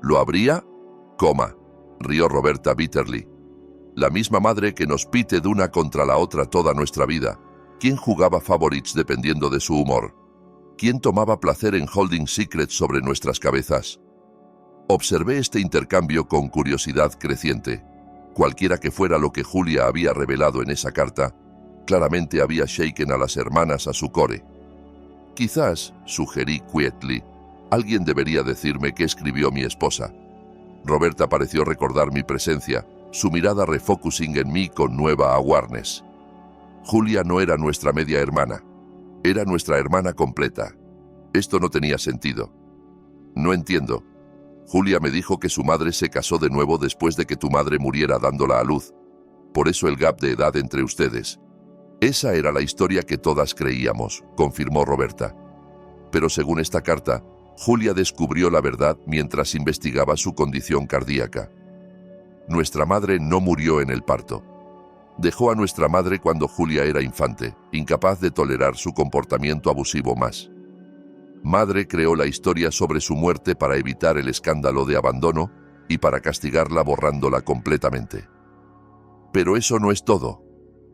Speaker 1: «¿Lo habría?», rió Roberta bitterly. «La misma madre que nos pite de una contra la otra toda nuestra vida. ¿Quién jugaba favorites dependiendo de su humor? ¿Quién tomaba placer en holding secrets sobre nuestras cabezas?». Observé este intercambio con curiosidad creciente. Cualquiera que fuera lo que Julia había revelado en esa carta, claramente había shaken a las hermanas a su core. «Quizás», sugerí quietly, «alguien debería decirme qué escribió mi esposa». Roberta pareció recordar mi presencia, su mirada refocusing en mí con nueva awareness. Julia no era nuestra media hermana, era nuestra hermana completa. Esto no tenía sentido. «No entiendo. Julia me dijo que su madre se casó de nuevo después de que tu madre muriera dándola a luz. Por eso el gap de edad entre ustedes». «Esa era la historia que todas creíamos», confirmó Roberta. Pero según esta carta, Julia descubrió la verdad mientras investigaba su condición cardíaca. Nuestra madre no murió en el parto. Dejó a nuestra madre cuando Julia era infante, incapaz de tolerar su comportamiento abusivo más. Madre creó la historia sobre su muerte para evitar el escándalo de abandono y para castigarla borrándola completamente. «Pero eso no es todo»,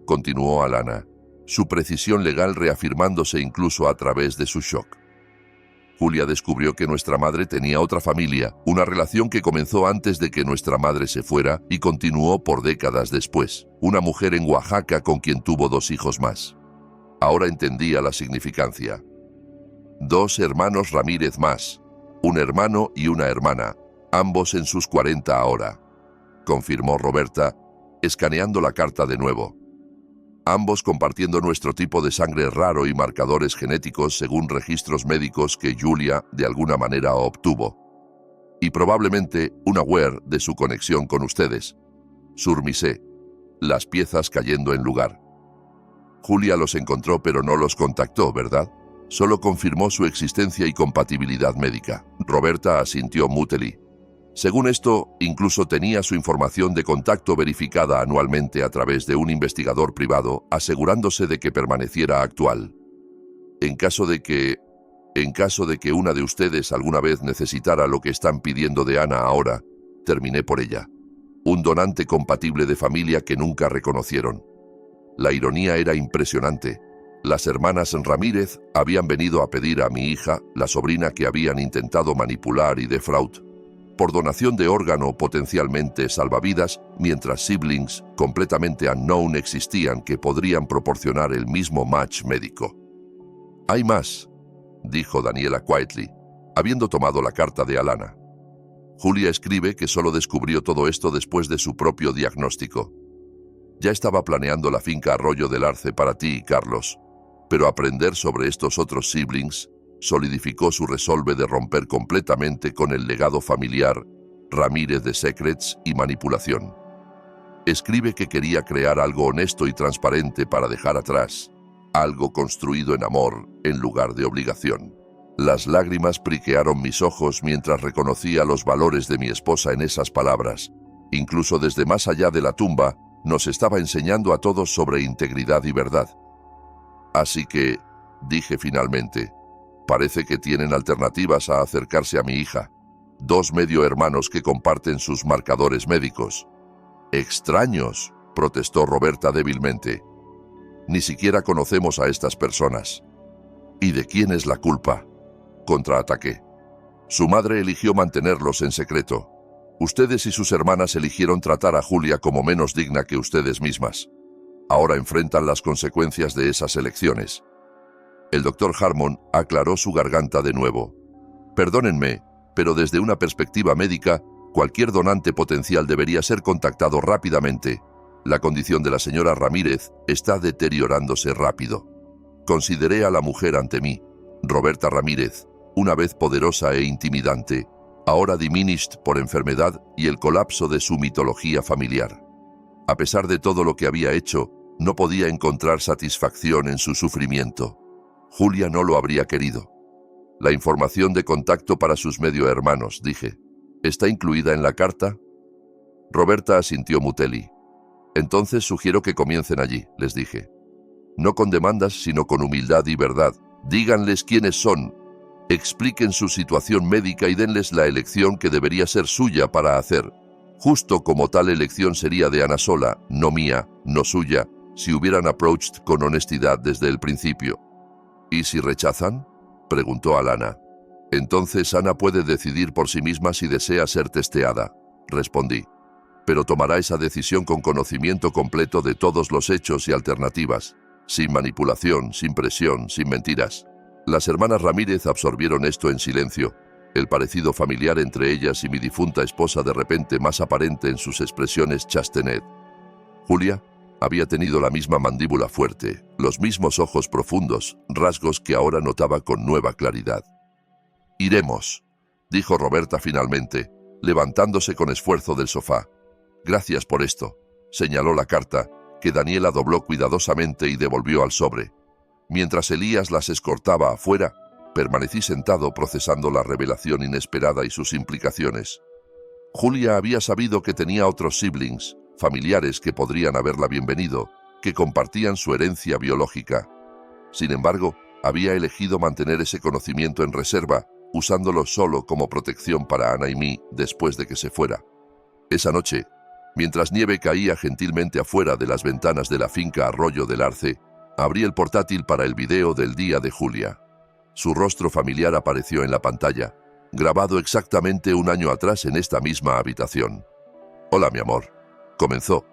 Speaker 1: continuó Alana, su precisión legal reafirmándose incluso a través de su shock. «Julia descubrió que nuestra madre tenía otra familia, una relación que comenzó antes de que nuestra madre se fuera y continuó por décadas después. Una mujer en Oaxaca con quien tuvo 2 hijos más. Ahora entendía la significancia. 2 hermanos Ramírez más, un hermano y una hermana, ambos en sus 40 ahora», confirmó Roberta, escaneando la carta de nuevo. «Ambos compartiendo nuestro tipo de sangre raro y marcadores genéticos según registros médicos que Julia de alguna manera obtuvo. Y probablemente un aware de su conexión con ustedes. Surmisé, las piezas cayendo en lugar. Julia los encontró pero no los contactó, ¿verdad? Solo confirmó su existencia y compatibilidad médica». Roberta asintió mutely. Según esto, incluso tenía su información de contacto verificada anualmente a través de un investigador privado, asegurándose de que permaneciera actual. En caso de que una de ustedes alguna vez necesitara lo que están pidiendo de Ana ahora, terminé por ella. Un donante compatible de familia que nunca reconocieron. La ironía era impresionante. Las hermanas Ramírez habían venido a pedir a mi hija, la sobrina que habían intentado manipular y defraud, por donación de órgano potencialmente salvavidas, mientras siblings completamente unknown existían que podrían proporcionar el mismo match médico. Hay más, dijo Daniela quietly, habiendo tomado la carta de Alana. Julia escribe que solo descubrió todo esto después de su propio diagnóstico. Ya estaba planeando la finca Arroyo del Arce para ti y Carlos, pero aprender sobre estos otros siblings solidificó su resolve de romper completamente con el legado familiar Ramírez de secrets y manipulación. Escribe que quería crear algo honesto y transparente para dejar atrás, algo construido en amor en lugar de obligación. Las lágrimas priquearon mis ojos mientras reconocía los valores de mi esposa en esas palabras. Incluso desde más allá de la tumba, nos estaba enseñando a todos sobre integridad y verdad. Así que, dije finalmente, parece que tienen alternativas a acercarse a mi hija. 2 medio hermanos que comparten sus marcadores médicos. Extraños, protestó Roberta débilmente. Ni siquiera conocemos a estas personas. ¿Y de quién es la culpa?, contraataqué. Su madre eligió mantenerlos en secreto. Ustedes y sus hermanas eligieron tratar a Julia como menos digna que ustedes mismas. Ahora enfrentan las consecuencias de esas elecciones. El doctor Harmon aclaró su garganta de nuevo. Perdónenme, pero desde una perspectiva médica, cualquier donante potencial debería ser contactado rápidamente. La condición de la señora Ramírez está deteriorándose rápido. Consideré a la mujer ante mí, Roberta Ramírez, una vez poderosa e intimidante, ahora diminished por enfermedad y el colapso de su mitología familiar. A pesar de todo lo que había hecho, no podía encontrar satisfacción en su sufrimiento. Julia no lo habría querido. La información de contacto para sus medio hermanos, dije. ¿Está incluida en la carta? Roberta asintió Muteli. Entonces sugiero que comiencen allí, les dije. No con demandas, sino con humildad y verdad. Díganles quiénes son. Expliquen su situación médica y denles la elección que debería ser suya para hacer. Justo como tal elección sería de Ana sola, no mía, no suya, si hubieran approached con honestidad desde el principio. ¿Y si rechazan?, preguntó Alana. Entonces Ana puede decidir por sí misma si desea ser testeada, respondí. Pero tomará esa decisión con conocimiento completo de todos los hechos y alternativas, sin manipulación, sin presión, sin mentiras. Las hermanas Ramírez absorbieron esto en silencio, el parecido familiar entre ellas y mi difunta esposa de repente más aparente en sus expresiones chastenet. Julia había tenido la misma mandíbula fuerte, los mismos ojos profundos, rasgos que ahora notaba con nueva claridad. «Iremos», dijo Roberta finalmente, levantándose con esfuerzo del sofá. «Gracias por esto», señaló la carta, que Daniela dobló cuidadosamente y devolvió al sobre. Mientras Elías las escortaba afuera, permanecí sentado procesando la revelación inesperada y sus implicaciones. Julia había sabido que tenía otros siblings, familiares que podrían haberla bienvenido, que compartían su herencia biológica. Sin embargo, había elegido mantener ese conocimiento en reserva, usándolo solo como protección para Ana y mí después de que se fuera. Esa noche, mientras nieve caía gentilmente afuera de las ventanas de la finca Arroyo del Arce, abrí el portátil para el video del día de Julia. Su rostro familiar apareció en la pantalla, grabado exactamente 1 año atrás en esta misma habitación. «Hola, mi amor», comenzó.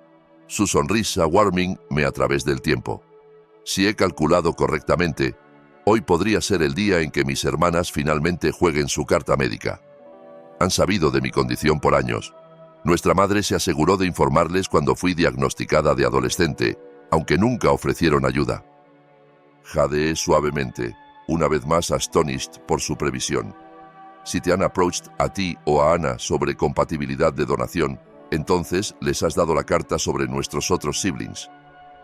Speaker 1: Su sonrisa warming-me a través del tiempo. «Si he calculado correctamente, hoy podría ser el día en que mis hermanas finalmente jueguen su carta médica. Han sabido de mi condición por años. Nuestra madre se aseguró de informarles cuando fui diagnosticada de adolescente, aunque nunca ofrecieron ayuda». Jadeé suavemente, una vez más astonished por su previsión. «Si te han approached a ti o a Ana sobre compatibilidad de donación, entonces les has dado la carta sobre nuestros otros siblings».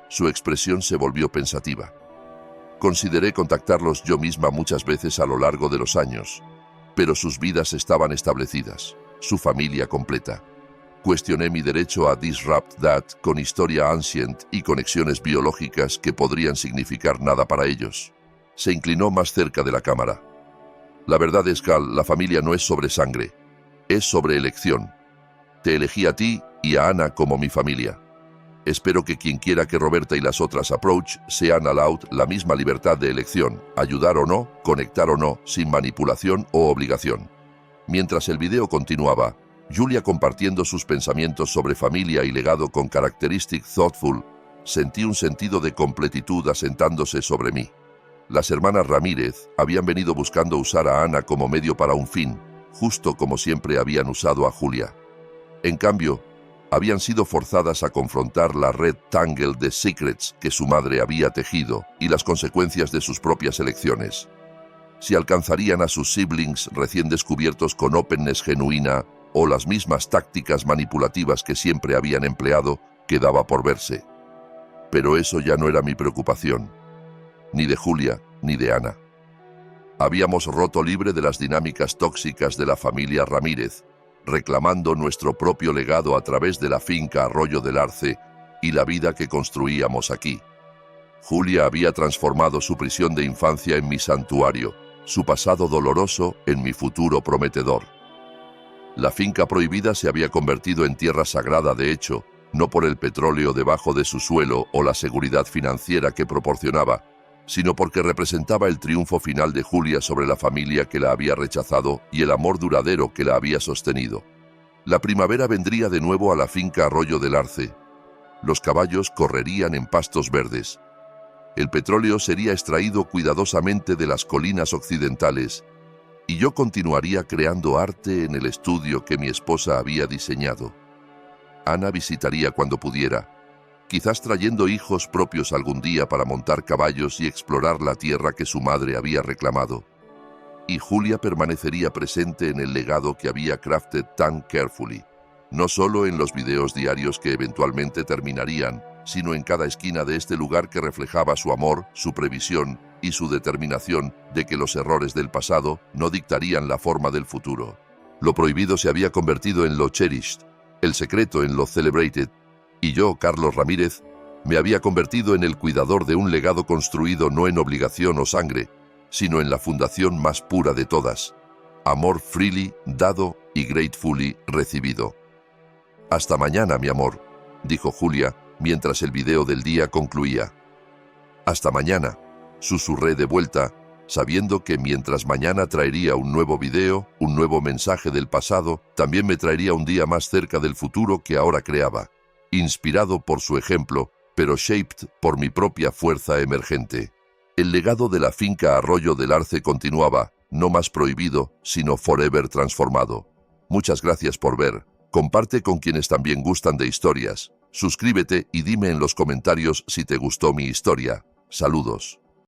Speaker 1: Su expresión se volvió pensativa. «Consideré contactarlos yo misma muchas veces a lo largo de los años, pero sus vidas estaban establecidas, su familia completa. Cuestioné mi derecho a disrupt that con historia ancient y conexiones biológicas que podrían significar nada para ellos». Se inclinó más cerca de la cámara. «La verdad es, Cal, la familia no es sobre sangre, es sobre elección. Te elegí a ti y a Ana como mi familia. Espero que quien quiera que Roberta y las otras approach sean allowed la misma libertad de elección, ayudar o no, conectar o no, sin manipulación o obligación». Mientras el video continuaba, Julia compartiendo sus pensamientos sobre familia y legado con characteristic thoughtful, sentí un sentido de completitud asentándose sobre mí. Las hermanas Ramírez habían venido buscando usar a Ana como medio para un fin, justo como siempre habían usado a Julia. En cambio, habían sido forzadas a confrontar la red Tangle de Secrets que su madre había tejido y las consecuencias de sus propias elecciones. Si alcanzarían a sus siblings recién descubiertos con openness genuina o las mismas tácticas manipulativas que siempre habían empleado, quedaba por verse. Pero eso ya no era mi preocupación, ni de Julia ni de Ana. Habíamos roto libre de las dinámicas tóxicas de la familia Ramírez, reclamando nuestro propio legado a través de la finca Arroyo del Arce y la vida que construíamos aquí. Julia había transformado su prisión de infancia en mi santuario, su pasado doloroso en mi futuro prometedor. La finca prohibida se había convertido en tierra sagrada, de hecho, no por el petróleo debajo de su suelo o la seguridad financiera que proporcionaba, sino porque representaba el triunfo final de Julia sobre la familia que la había rechazado y el amor duradero que la había sostenido. La primavera vendría de nuevo a la finca Arroyo del Arce. Los caballos correrían en pastos verdes. El petróleo sería extraído cuidadosamente de las colinas occidentales y yo continuaría creando arte en el estudio que mi esposa había diseñado. Ana visitaría cuando pudiera, quizás trayendo hijos propios algún día para montar caballos y explorar la tierra que su madre había reclamado. Y Julia permanecería presente en el legado que había crafted tan carefully, no solo en los videos diarios que eventualmente terminarían, sino en cada esquina de este lugar que reflejaba su amor, su previsión y su determinación de que los errores del pasado no dictarían la forma del futuro. Lo prohibido se había convertido en lo cherished, el secreto en lo celebrated, y yo, Carlos Ramírez, me había convertido en el cuidador de un legado construido no en obligación o sangre, sino en la fundación más pura de todas: amor freely dado y gratefully recibido. «Hasta mañana, mi amor», dijo Julia, mientras el video del día concluía. «Hasta mañana», susurré de vuelta, sabiendo que mientras mañana traería un nuevo video, un nuevo mensaje del pasado, también me traería un día más cerca del futuro que ahora creaba, inspirado por su ejemplo, pero shaped por mi propia fuerza emergente. El legado de la finca Arroyo del Arce continuaba, no más prohibido, sino forever transformado. Muchas gracias por ver. Comparte con quienes también gustan de historias. Suscríbete y dime en los comentarios si te gustó mi historia. Saludos.